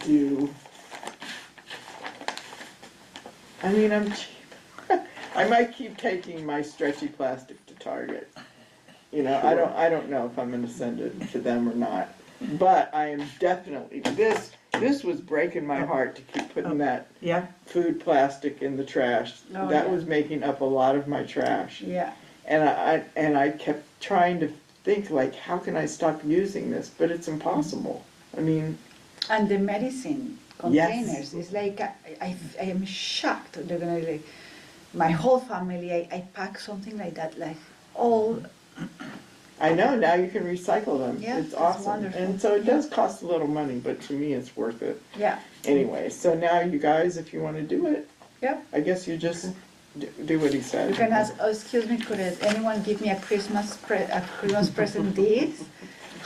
do, I mean, I'm cheap. I might keep taking my stretchy plastic to Target. You know, I don't know if I'm gonna send it to them or not. But I am definitely, this was breaking my heart to keep putting that Yeah, food plastic in the trash. Oh, That yeah. was making up a lot of my trash. Yeah. And I kept trying to think like, how can I stop using this? But it's impossible. I mean, And the medicine Yes. containers, it's like, I am shocked. They're gonna, like, my whole family, I pack something like that, like all, I know now you can recycle them. Yeah, It's it's awesome. wonderful. And so it does cost a little money, but to me it's worth it. yeah. Anyway, so now you guys, if you wanna do it, Yeah. I guess you just do what he said. You can ask, oh, excuse me, could anyone give me a Christmas present this?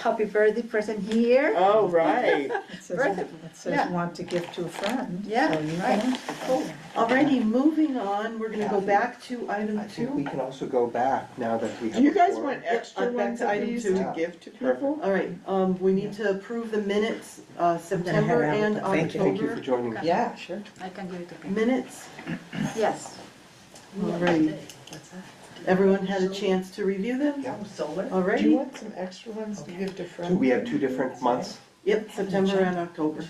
Happy birthday present here? Oh, right. it says, Birthday. it says Yeah. want to give to a friend. Yeah, so you right. can. Cool. Alrighty, moving on, we're gonna go back to item I think we 2. can also go back now that we have. Do you a guys quorum. want extra back ones to of item these 2. to give to people? Alright, we need to approve the minutes, September and Thank you. Thank you for October joining us. Yeah, sure. I can give it to people. minutes. Yes. Alrighty, everyone had a chance to review them? Yeah. Do you Alrighty, want some extra ones to give to So friends? we have 2 different months. yep, September and October.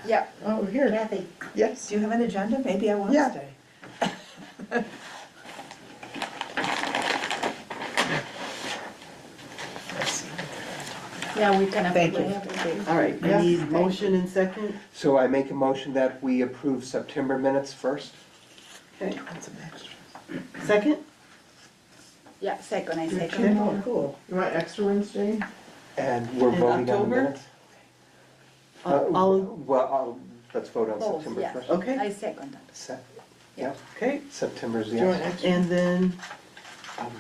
Yeah. Oh, here, Kathy. yes. Do you have an agenda? Maybe I want Yeah. to stay. Yeah, we can. Thank you. Alright, I Yes. need motion and second. So I make a motion that we approve September minutes first. Okay. Second? Yeah, second, I Okay. second. Oh, cool. You want extra ones, Jane? And we're In voting on the October? minutes? Well, let's vote on Both, September yeah. first. Okay, I second that. Yeah, okay, September's Do the you want answer. extra? and then,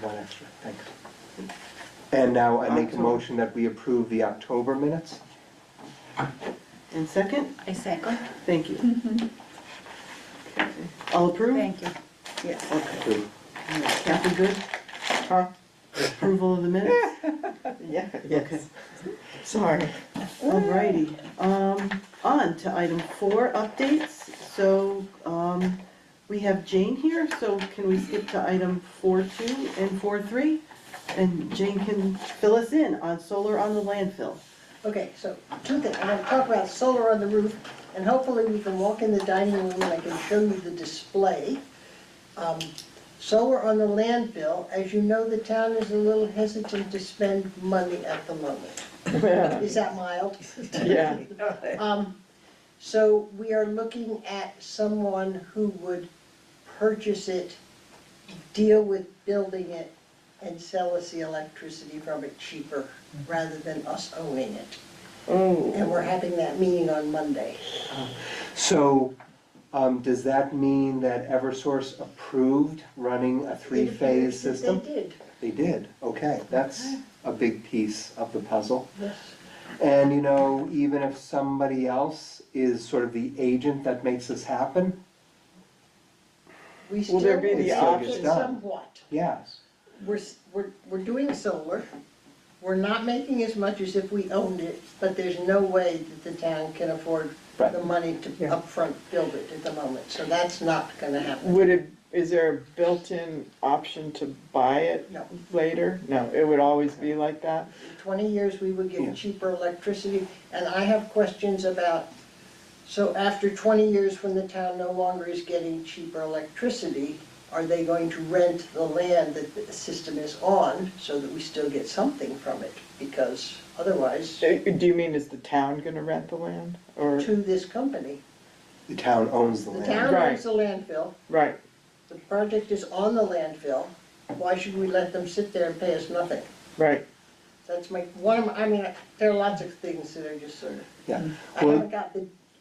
One extra, thanks. And now I make a October. motion that we approve the October minutes. and second, I second. thank you. Okay. All approved? Thank you. Yes. Okay. Good. Kathy, good? Huh? Approval of the minutes? Yeah, Okay. yes. Sorry. Alrighty, on to item 4, updates. So, we have Jane here, so can we skip to item 4.2 and 4.3? And Jane can fill us in on solar on the landfill. Okay, so 2 things. I'm gonna talk about solar on the roof, and hopefully we can walk in the dining room and I can show you the display. Solar on the landfill, as you know, the town is a little hesitant to spend money at the moment. Is that mild? Yeah. So we are looking at someone who would purchase it, deal with building it, and sell us the electricity from it cheaper, rather than us owning it. And Oh, we're having that meeting on Monday. So, does that mean that Eversource approved running a 3-phase system? They did, They did, okay, that's a big piece of the puzzle. yes. And you know, even if somebody else is sort of the agent that makes this happen, We Will there still be the like it option? somewhat. yes. We're doing solar. We're not making as much as if we owned it, but there's no way that the town can afford Right. the money to Yeah. upfront build it at the moment, so that's not gonna happen. would it, is there a built-in option to buy it No. later? No, it would always be like that? In 20 years, we would Yeah. get cheaper electricity, and I have questions about, so after 20 years, when the town no longer is getting cheaper electricity, are they going to rent the land that the system is on, so that we still get something from it? Because otherwise, Do you mean is the town gonna rent the land, or, to this company. The town owns the The land. town Right. owns the landfill, right, the project is on the landfill, why should we let them sit there and pay us nothing? right. That's I mean, there are lots of things that are just sort of, Yeah, I well, haven't got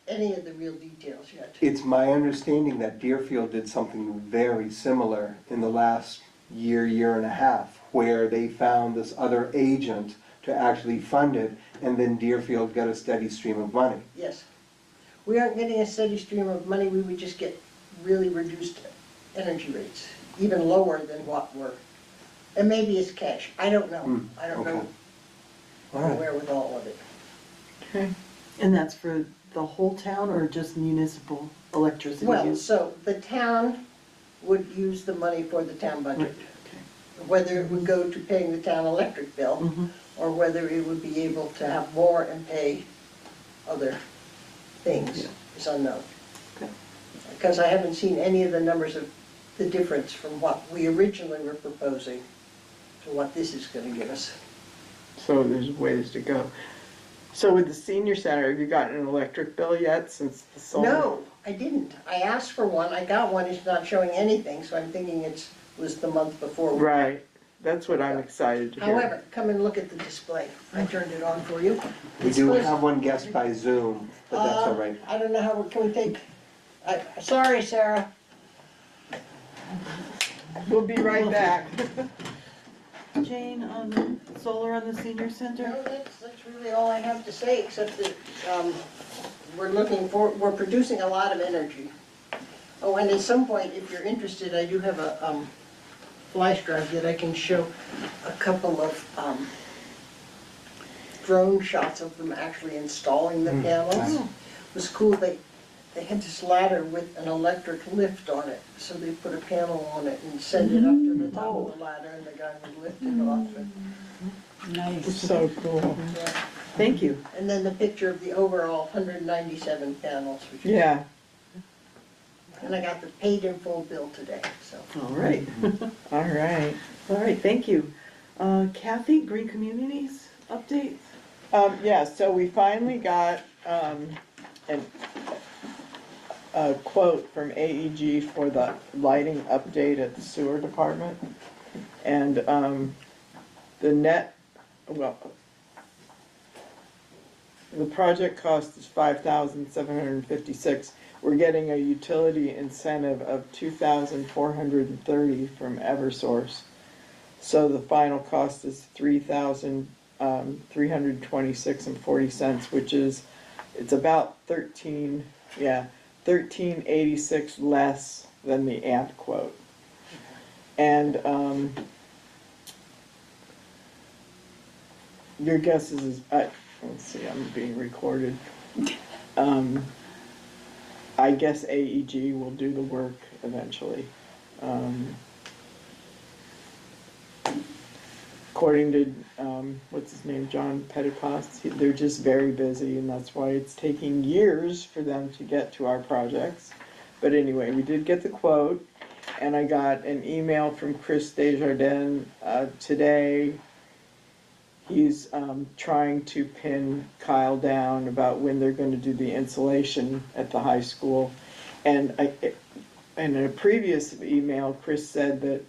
any of the real details yet. it's my understanding that Deerfield did something very similar in the last year and a half, where they found this other agent to actually fund it, and then Deerfield got a steady stream of money. Yes. We aren't getting a steady stream of money, we would just get really reduced energy rates, even lower than what we're, and maybe it's cash, I don't know. I don't know All right. where with all of it. Okay. And that's for the whole town or just municipal electricity Well, use? so the town would use the money for the town budget. Okay. Whether it would go to paying the town electric bill, Mhm. or whether it would be able to have more and pay other things is unknown. Okay. Because I haven't seen any of the numbers of the difference from what we originally were proposing to what this is gonna give us. So there's ways to go. So with the senior center, have you gotten an electric bill yet since the solar? No, I didn't. I asked for one, I got one, it's not showing anything, so I'm thinking was the month before. Right, that's what I'm excited to hear. However, come and look at the display. I turned it on for you. We It's do supposed- have one guest by Zoom, but that's all right. I don't know how, can we take, sorry, Sarah. We'll be right back. Jane, on solar on the senior center? No, that's really all I have to say, except that, we're producing a lot of energy. Oh, and at some point, if you're interested, I do have a, flash drive that I can show a couple of, drone shots of them actually installing the panels. nice. It was cool, they had this ladder with an electric lift on it, so they put a panel on it and send it up to the top of the ladder, and the guy would lift it off. It's so cool. Yeah. Thank you. And then the picture of the overall 197 panels. Which is- Yeah, And I got the paid in full bill today, so. All right. all right. All right, thank you. Kathy, Green Communities update? Yeah, so we finally got, a quote from AEG for the lighting update at the sewer department. And, the net, well, the project cost is $5,756. We're getting a utility incentive of $2,430 from Eversource. So the final cost is $3,326.40, which is, it's about $13.86 less than the AMP quote. And your guess is, let's see, I'm being recorded. I guess AEG will do the work eventually. According to, what's his name, John Petticost, they're just very busy, and that's why it's taking years for them to get to our projects. But anyway, we did get the quote, and I got an email from Chris Desjardins today. He's trying to pin Kyle down about when they're going to do the insulation at the high school. And in a previous email, Chris said that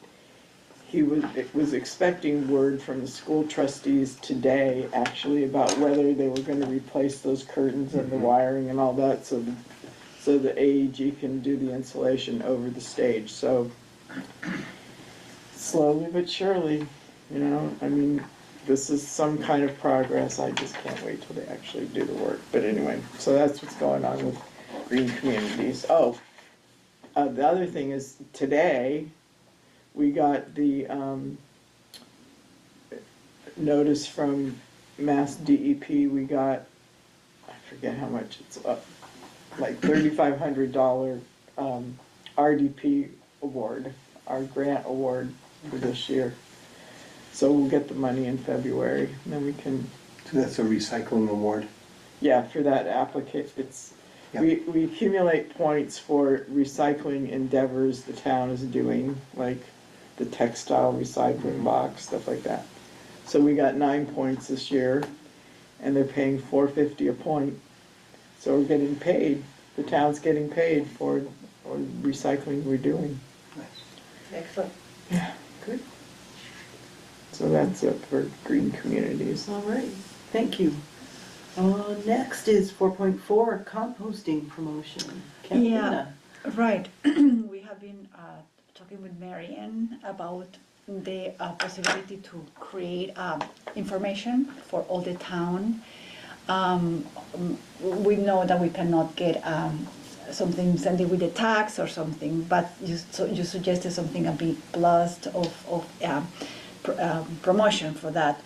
he was expecting word from the school trustees today, actually, about whether they were going to replace those curtains and the wiring and all that, so the AEG can do the insulation over the stage. So slowly but surely, you know, I mean, this is some kind of progress. I just can't wait till they actually do the work. But anyway, so that's what's going on with Green Communities. Oh, the other thing is today we got the notice from Mass DEP. We got, I forget how much it's up, like $3,500 RDP award, our grant award for this year. So we'll get the money in February, and then we can, So that's a recycling award. yeah, for that applicant, it's, Yep. we accumulate points for recycling endeavors the town is doing, like the textile recycling box, stuff like that. So we got 9 points this year, and they're paying $4.50 a point. So we're getting paid, the town's getting paid for recycling we're doing. Excellent. Yeah, good. So that's it for Green Communities. All right, thank you. Next is 4.4, composting promotion. Katerina. Right. We have been talking with Marianne about the possibility to create information for all the town. We know that we cannot get something something with the tax or something, but you suggested something a bit plus of promotion for that.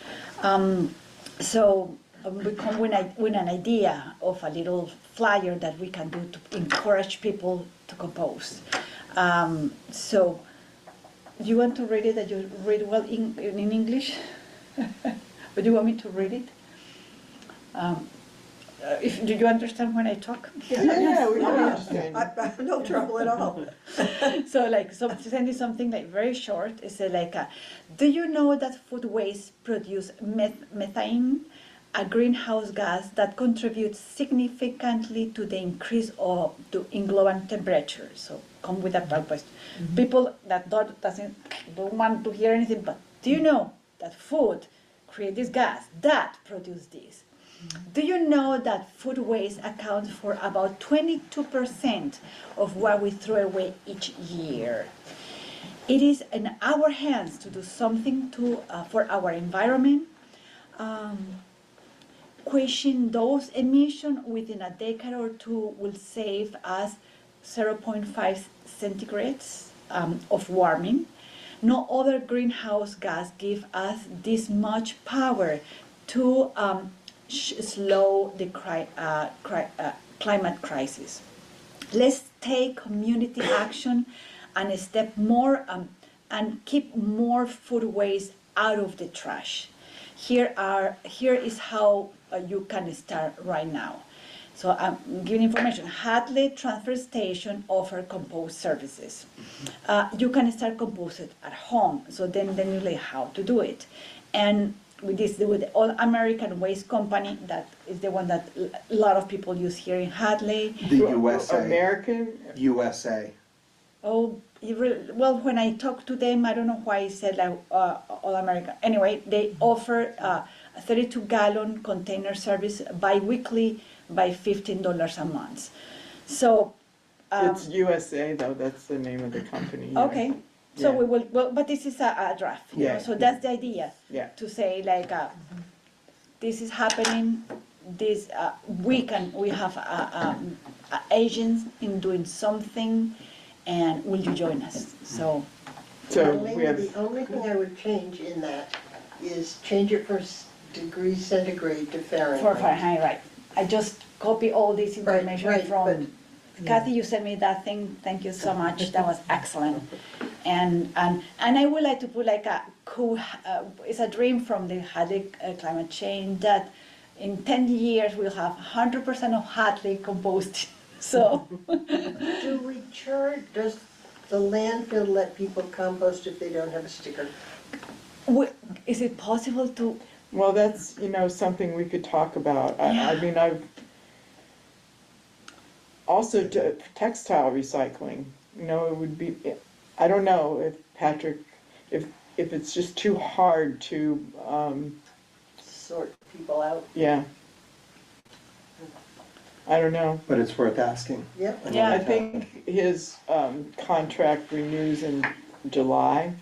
So we come with an idea of a little flyer that we can do to encourage people to compose. So do you want to read it? That you read well in English? But do you want me to read it? Do you understand when I talk? Yeah, we don't understand. No trouble at all. So like sending something like very short. It's like, do you know that food waste produce methane, a greenhouse gas that contributes significantly to the increase in global temperature? So come with a purpose. People that don't want to hear anything, but do you know that food creates this gas that produces this? Do you know that food waste accounts for about 22% of what we throw away each year? It is in our hands to do something for our environment. Quenching those emissions within a decade or two will save us 0.5 centigrades of warming. No other greenhouse gas gives us this much power to slow the climate crisis. Let's take community action and a step more and keep more food waste out of the trash. Here is how you can start right now. So I'm giving information. Hadley Transfer Station offer compost services. You can start composting at home. So then you learn how to do it. And with the All American Waste Company, that is the one that a lot of people use here in Hadley. The USA. American? USA. Oh, well, when I talked to them, I don't know why I said like All American. Anyway, they offer a 32-gallon container service bi-weekly by $15 a month. So It's USA though, that's the name of the company. yeah. okay. So Yeah. we will, well, but this is a draft, you know, Yeah. so that's the idea. Yeah. To say like, this is happening, this, we have agents in doing something, and will you join us? So, So Maybe we have, the only thing I would change in that is change it from degrees centigrade to Fahrenheit. for Fahrenheit, right. I just copy all this information right, from, Kathy, you sent me that thing, thank you so much, that was excellent. And I would like to put like a cool, it's a dream from the Hadley climate change that in 10 years we'll have 100% of Hadley composted. So, Do we charge, does the landfill let people compost if they don't have a sticker? is it possible to, well, that's, something we could talk about. I mean, also textile recycling, it would be, I don't know if Patrick, if it's just too hard to, Sort people out? yeah. I don't know. But it's worth asking. Yep. Yeah. I think his contract renews in July,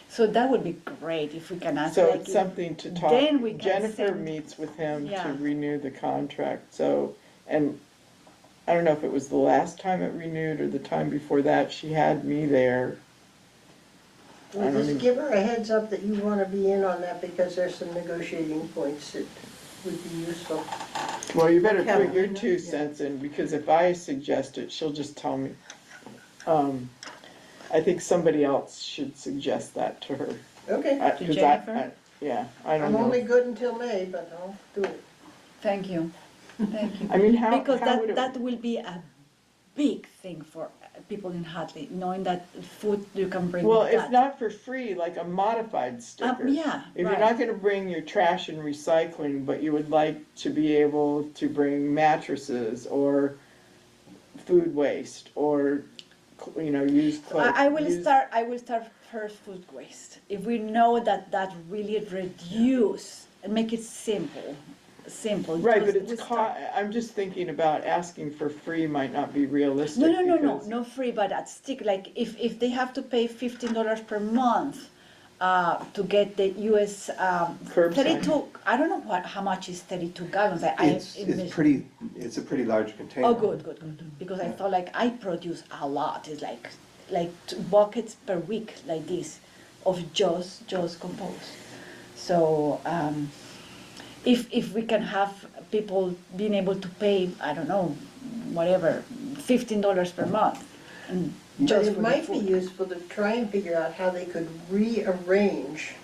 so that would be great if we can ask. so like, it's something to talk. then we can Jennifer send- meets with him Yeah. to renew the contract, so, and I don't know if it was the last time it renewed or the time before that, she had me there. I Well, don't just even- give her a heads up that you want to be in on that because there's some negotiating points that would be useful. Well, you better Kevin, put your yeah. 2 cents in, because if I suggest it, she'll just tell me. I think somebody else should suggest that to her. Okay, 'Cause Jennifer? Yeah, I don't I'm only know. good until May, but I'll do it. Thank you, thank you. I mean, how Because would it? that will be a big thing for people in Hadley, knowing that food you can bring Well, that. if not for free, like a modified sticker. yeah, If you're right. not gonna bring your trash and recycling, but you would like to be able to bring mattresses or food waste or, used clothes. I will start first food waste. If we know that really reduce and make it simple. Right, but just- it's, we start- I'm just thinking about asking for free might not be realistic. No, because- no free, but at stick, like if they have to pay $15 per month, to get the US Curbside. 32. I don't know how much is 32 gallons. It's a pretty large container. Oh, good. Because I thought like I produce a lot. It's like 2 buckets per week like this of just compost. So if we can have people being able to pay, I don't know, whatever, $15 per month, and But just it for might the be food. useful to try and figure out how they could rearrange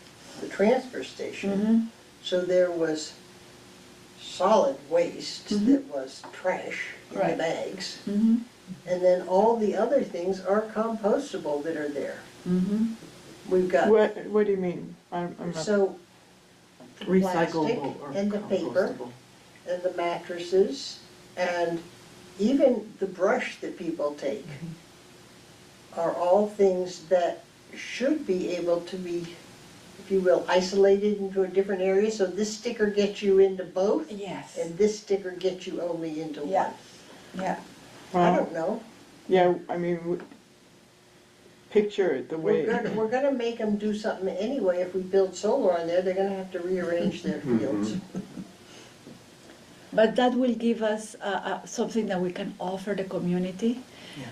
the transfer station so there was solid waste that was trash in the Right. bags. Mhm. And then all the other things are compostable that are there. Mhm. We've got, What do you mean? I'm not, so, Recyclable or and the paper. compostable. and the mattresses, and even the brush that people take are all things that should be able to be, if you will, isolated into a different area. So this sticker gets you into both, Yes. and this sticker gets you only into Yeah. one. Yeah. I well, don't know. yeah, I mean, picture it the way. We're gonna make them do something anyway. If we build solar on there, they're gonna have to rearrange their fields. But that will give us something that we can offer the community.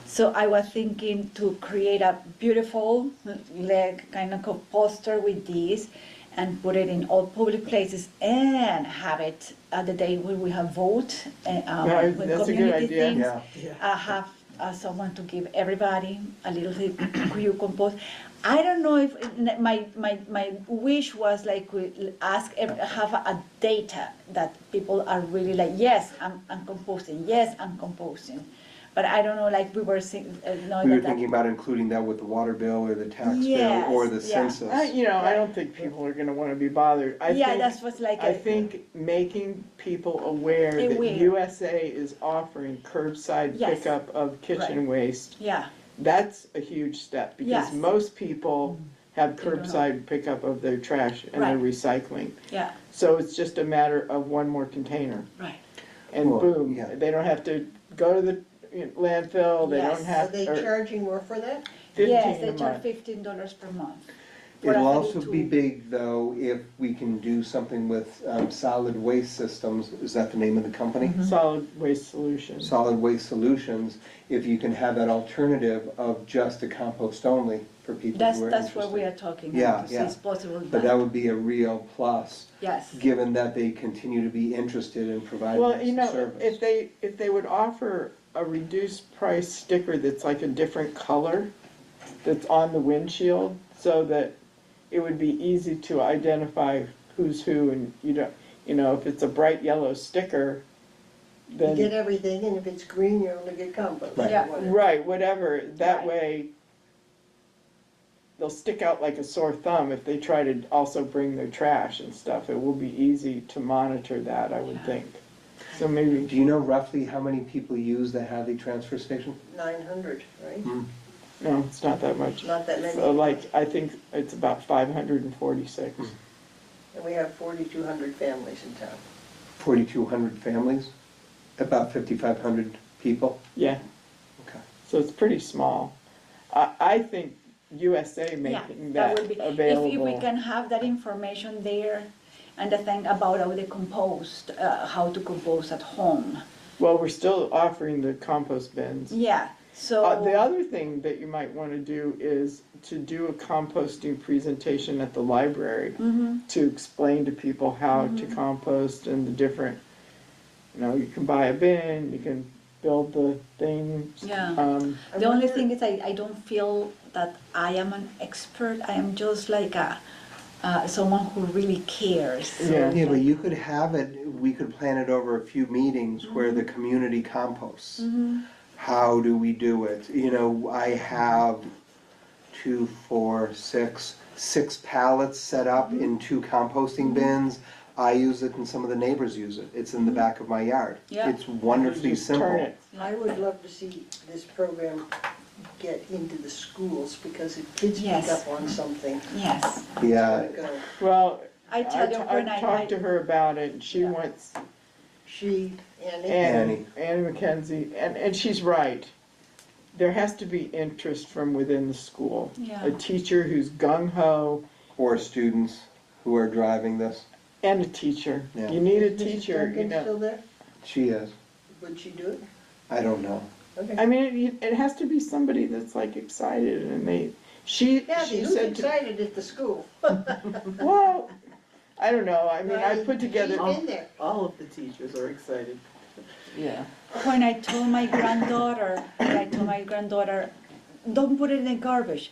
So I was thinking to create a beautiful like kind of poster with this and put it in all public places and have it the day when we have vote with that's a good community idea. things. Yeah. Have someone to give everybody a little Q compost. I don't know if my wish was like we have a data that people are really like, yes, I'm composting, yes, I'm composting. But I don't know, like we were knowing We were that. thinking about including that with the water bill or the tax Yes, bill or the yeah. census. I don't think people are gonna wanna be bothered. I Yeah, think- that's what's like. I think making people aware that Aware. USA is offering curbside Yes. pickup of kitchen waste, Yeah, that's a huge step, because Yes. most people have They don't know. curbside pickup of their trash and their Right. recycling. yeah, So it's just a matter of one more container, right. and Well, boom, yeah. they don't have to go to the landfill, they Yes. don't Are have, they or charging more for that? Yes, 15 they a charge month. $15 per month. for It'll a also 32. be big, though, if we can do something with solid waste systems, is that the name of the company? Solid waste solutions. Solid Waste Solutions, if you can have that alternative of just a compost only for people who are That's what we interested. are talking Yeah, about, to see yeah. it's possible. But that would be a real plus, Yes, given that they continue to be interested in providing Well, this service. if they would offer a reduced price sticker that's like a different color, that's on the windshield, so that it would be easy to identify who's who, and if it's a bright yellow sticker, You then, get everything, and if it's green, you only get compost. Right. Yeah. Whatever. right, whatever, that Right. way they'll stick out like a sore thumb if they try to also bring their trash and stuff. It will be easy to monitor that, I would think. So maybe, Do you know roughly how many people use the Hadley transfer station? 900, right? no, it's not that much. Not that many. So I think it's about 546. And we have 4,200 families in town. 4,200 families, about 5,500 people? Yeah, Okay. so it's pretty small. I think USA yeah, making that that would be, if we available. can have that information there, and the thing about how they compost, how to compost at home. Well, we're still offering the compost bins. Yeah, so. The other thing that you might want to do is to do a composting presentation at the library Mhm. to explain to people how to compost and the different, you can buy a bin, you can build the things. Yeah. I The only wonder- thing is I don't feel that I am an expert. I am just like someone who really cares. So Yeah. it's Yeah, but like- you could have it, we could plan it over a few meetings where the community composts. How do we do it? I have 2, 4, 6 pallets set up in 2 composting bins. I use it and some of the neighbors use it. It's in the back of my yard. Yeah. It's wonderfully Just turn simple. it. I would love to see this program get into the schools, because if kids pick Yes. up on something, Yes, Yeah, it's gonna go. Well, I tell you when I've talked to her about it, and she Yeah. wants She, Annie, Annie McKenzie, and she's right. There has to be interest from within the school. Yeah. A teacher who's gung-ho or students who are driving this. And a teacher. Yeah. You need a Mrs. teacher, you Duncan know. still there? She is. Would she do it? I don't know. Okay. I mean, it has to be somebody that's like excited and she Kathy, who's said to, excited at the school? well, I don't know, I mean, I put together, She's been there. All of the teachers are excited. yeah. When I told my granddaughter, don't put it in the garbage.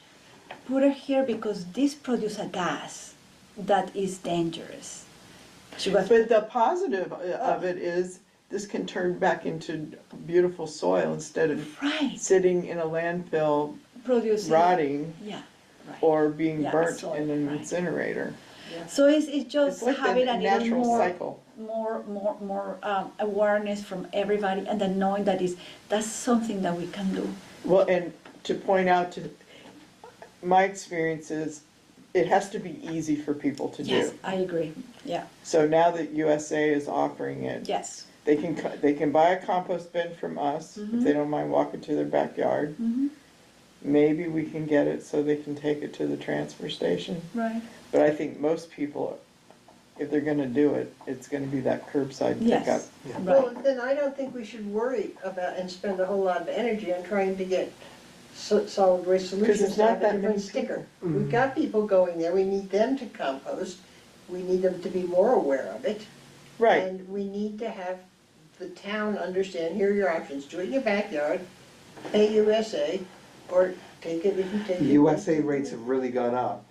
Put it here because this produces a gas that is dangerous. She was, But the positive of it is this can turn back into beautiful soil instead of right, sitting in a landfill producing. rotting Yeah, right. or being Yeah, burnt soil, in an right. incinerator. So it's It's just like having the a little natural more, cycle. more awareness from everybody, and then knowing that's something that we can do. Well, and to point out to, my experience is, it has to be easy for people to Yes, do. I agree. Yeah, So now that USA is offering it, yes. they can buy a compost bin from us, if they don't mind walking to their backyard. Mhm. Maybe we can get it so they can take it to the transfer station. Right. But I think most people, if they're gonna do it, it's gonna be that curbside pickup. Yes. Well, Right. then I don't think we should worry about and spend a whole lot of energy on trying to get solid waste solutions it's to not have a that different many sticker. people. We've got people going there, we need them to compost, we need them to be more aware of it. Right, And we need to have the town understand, here are your options, do it in your backyard, pay USA, or take it if you take it. USA rates have really gone up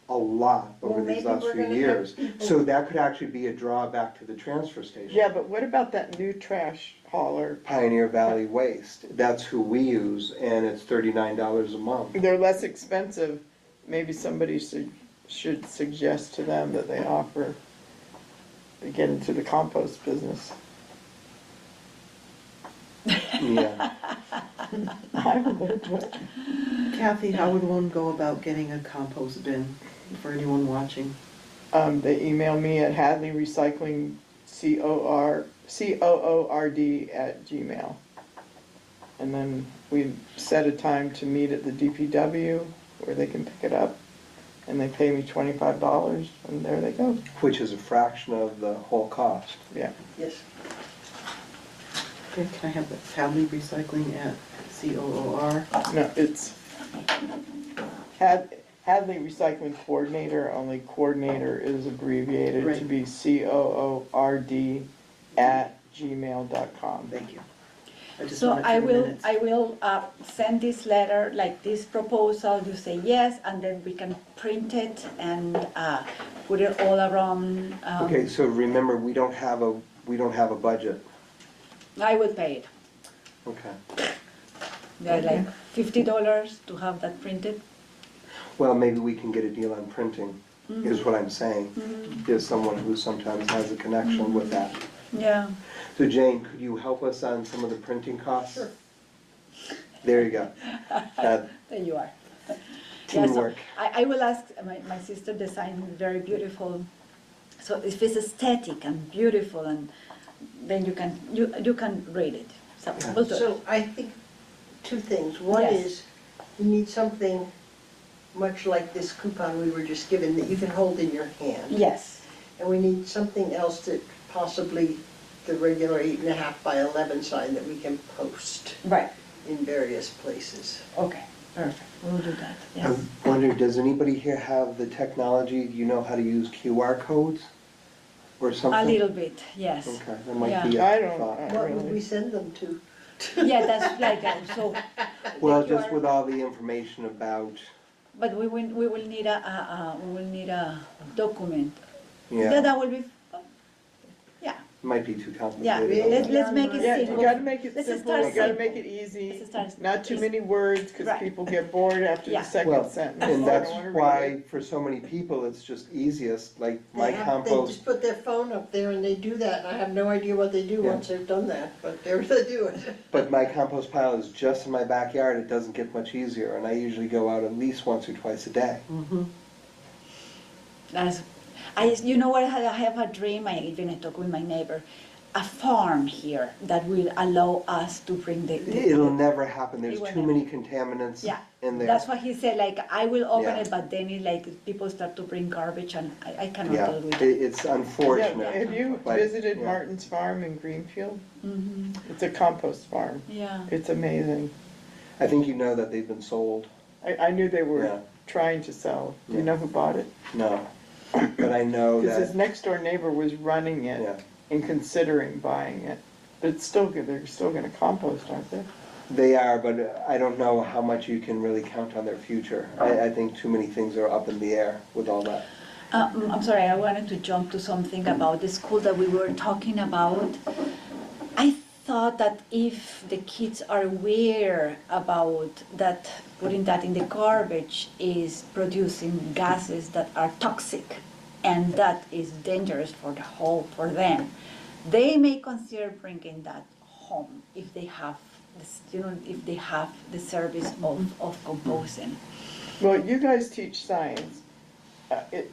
a lot Well, over these maybe last we're few gonna years. have people- So that could actually be a drawback to the transfer station. yeah, but what about that new trash hauler? Pioneer Valley Waste, that's who we use, and it's $39 a month. They're less expensive, maybe somebody should suggest to them that they offer, to get into the compost business. Yeah. I don't know, but- Kathy, how would one go about getting a compost bin for anyone watching? They email me at Hadley Recycling, COORD@gmail. And then we set a time to meet at the DPW where they can pick it up. And they pay me $25 and there they go. Which is a fraction of the whole cost. Yeah. Yes. Okay, can I have the Hadley Recycling at COOR? No, it's Hadley Recycling Coordinator, only coordinator is abbreviated to Right. be COORD@gmail.com. Thank you. I just So wanted I for the will, minutes. I will send this letter, like this proposal, you say yes, and then we can print it and put it all around. Okay, so remember, we don't have a budget. I will pay it. Okay. They're like $50 to have that printed. Well, maybe we can get a deal on printing, Mm-hmm. is what I'm saying. There's someone who sometimes has a connection with that. Yeah. So Jane, could you help us on some of the printing costs? Sure. There you go. There you are. Yeah, so Teamwork. I will ask, my sister designed very beautiful, so if it's aesthetic and beautiful, and then you can read it. So we'll do it. So I think two things. One Yes. is, you need something much like this coupon we were just given that you can hold in your hand. Yes, And we need something else that possibly the regular 8.5 by 11 sign that we can post right, in various places. okay, perfect, we'll do that, I yes. wonder, does anybody here have the technology, do you know how to use QR codes or something? A little bit, yes. Okay, that might Yeah. be I a don't- thought. What would really. we send them to? Yeah, that's like, so, Well, just with all the information about, but we will need a document. yeah, That will be, yeah, might be too yeah, complicated. let's make it Yeah, simple. you gotta make it Let's simple, start you gotta simple. make it easy, Let's start not too easy. many words, cause Right. people get bored after Yeah. the second Well, sentence. and They that's don't wanna read why, it. for so many people, it's just easiest, like my They compost, just put their phone up there and they do that, and I have no idea what they do Yeah. once they've done that, but they do it. but my compost pile is just in my backyard, it doesn't get much easier, and I usually go out at least once or twice a day. You know what, I have a dream, I even talk with my neighbor, a farm here that will allow us to bring the. It'll never happen, there's It will too never. many contaminants. Yeah. in there. That's why he said, like, I will open Yeah. it, but then it, like, people start to bring garbage and I cannot Yeah, deal with it. it's Yeah, unfortunate. have you but, visited yeah. Martin's Farm in Greenfield? Mhm. It's a compost farm. Yeah. It's amazing. I think you know that they've been sold. I knew they were Yeah. trying to sell. Do you Yeah. know who bought it? No, but I know Because his that, next door neighbor was running yeah. it and considering buying it. But it's still good, they're still gonna compost, aren't they? They are, but I don't know how much you can really count on their future. I think too many things are up in the air with all that. I'm sorry, I wanted to jump to something about the school that we were talking about. I thought that if the kids are aware about that, putting that in the garbage is producing gases that are toxic and that is dangerous for for them, they may consider bringing that home if they have if they have the service of composting. Well, you guys teach science.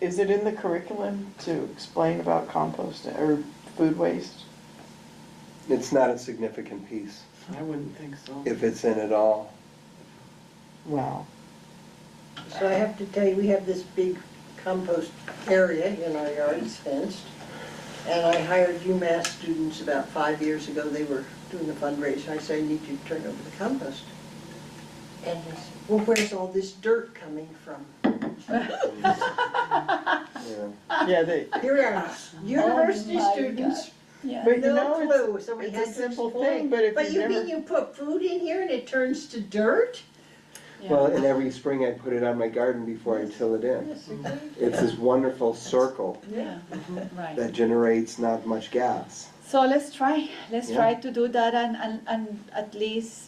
Is it in the curriculum to explain about compost or food waste? It's not a significant piece, I wouldn't think so. if it's in at all. Wow. So I have to tell you, we have this big compost area in our yard, it's fenced. And I hired UMass students about 5 years ago, they were doing a fundraiser, I said, I need you to turn over the compost. And they said, well, where's all this dirt coming from? Yeah. Yeah, they, Here we are, university my students, Yeah. but you no know, clue, so we it's had a to simple explain. thing, but if But you you never. mean you put food in here and it turns to dirt? Well, and every spring I put it on my garden before I till it in. Yes, exactly. It's this wonderful circle Yeah, right. that generates not much gas. So let's try Yeah. to do that and at least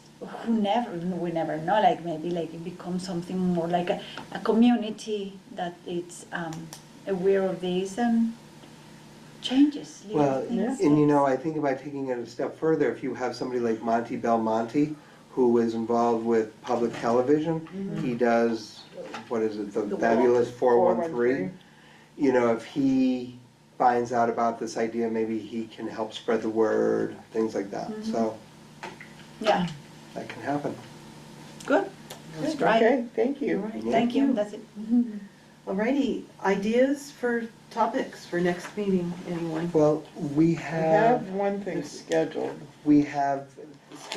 we never know, like maybe like it becomes something more like a community that it's aware of this and changes. little Well, things. and you know, I think about taking it a step further, if you have somebody like Monty Belmonte, who is involved with public television, he does, what is it, the fabulous 413. You know, if he finds out about this idea, maybe he can help spread the word, things like that. So Yeah, that can happen. good. Let's try. Okay, thank you. All right, Thank you. That's it. Alrighty, ideas for topics for next meeting, anyone? Well, we We have have, one thing scheduled.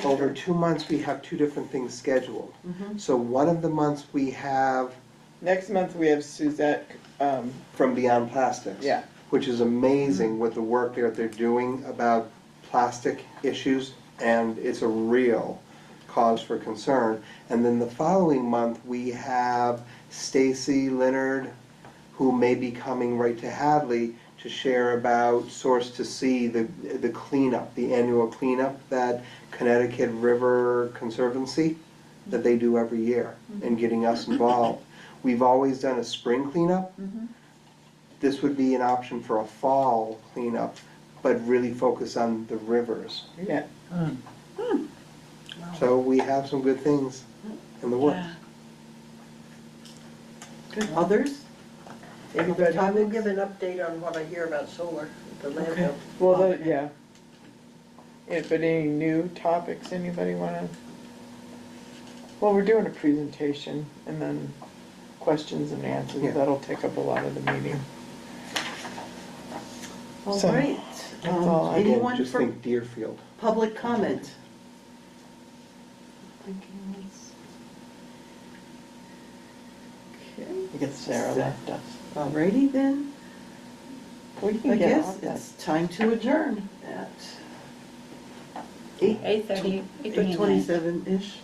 over 2 months, we have 2 different things scheduled. Mhm. So one of the months we have Next month, we have Suzette, from Beyond Plastics. yeah, Which is amazing with the work that they're doing about plastic issues, and it's a real cause for concern. And then the following month, we have Stacy Leonard, who may be coming right to Hadley to share about Source to Sea, the cleanup, the annual cleanup that Connecticut River Conservancy, that they do every year, and getting us involved. We've always done a spring cleanup. This would be an option for a fall cleanup, but really focus on the rivers. yeah. So we have some good things in the works. Yeah. Good, others? Everybody? I will give an update on what I hear about solar at the Okay. landfill. Well, yeah. But any new topics, anybody wanna? Well, we're doing a presentation and then questions and answers. Yeah. That'll take up a lot of the meeting. All So, right, that's all I- Again, anyone just for think Deerfield. public comment? Okay, I guess Sarah left us. alrighty then, We I can get guess off that. it's time to adjourn at 8:27-ish.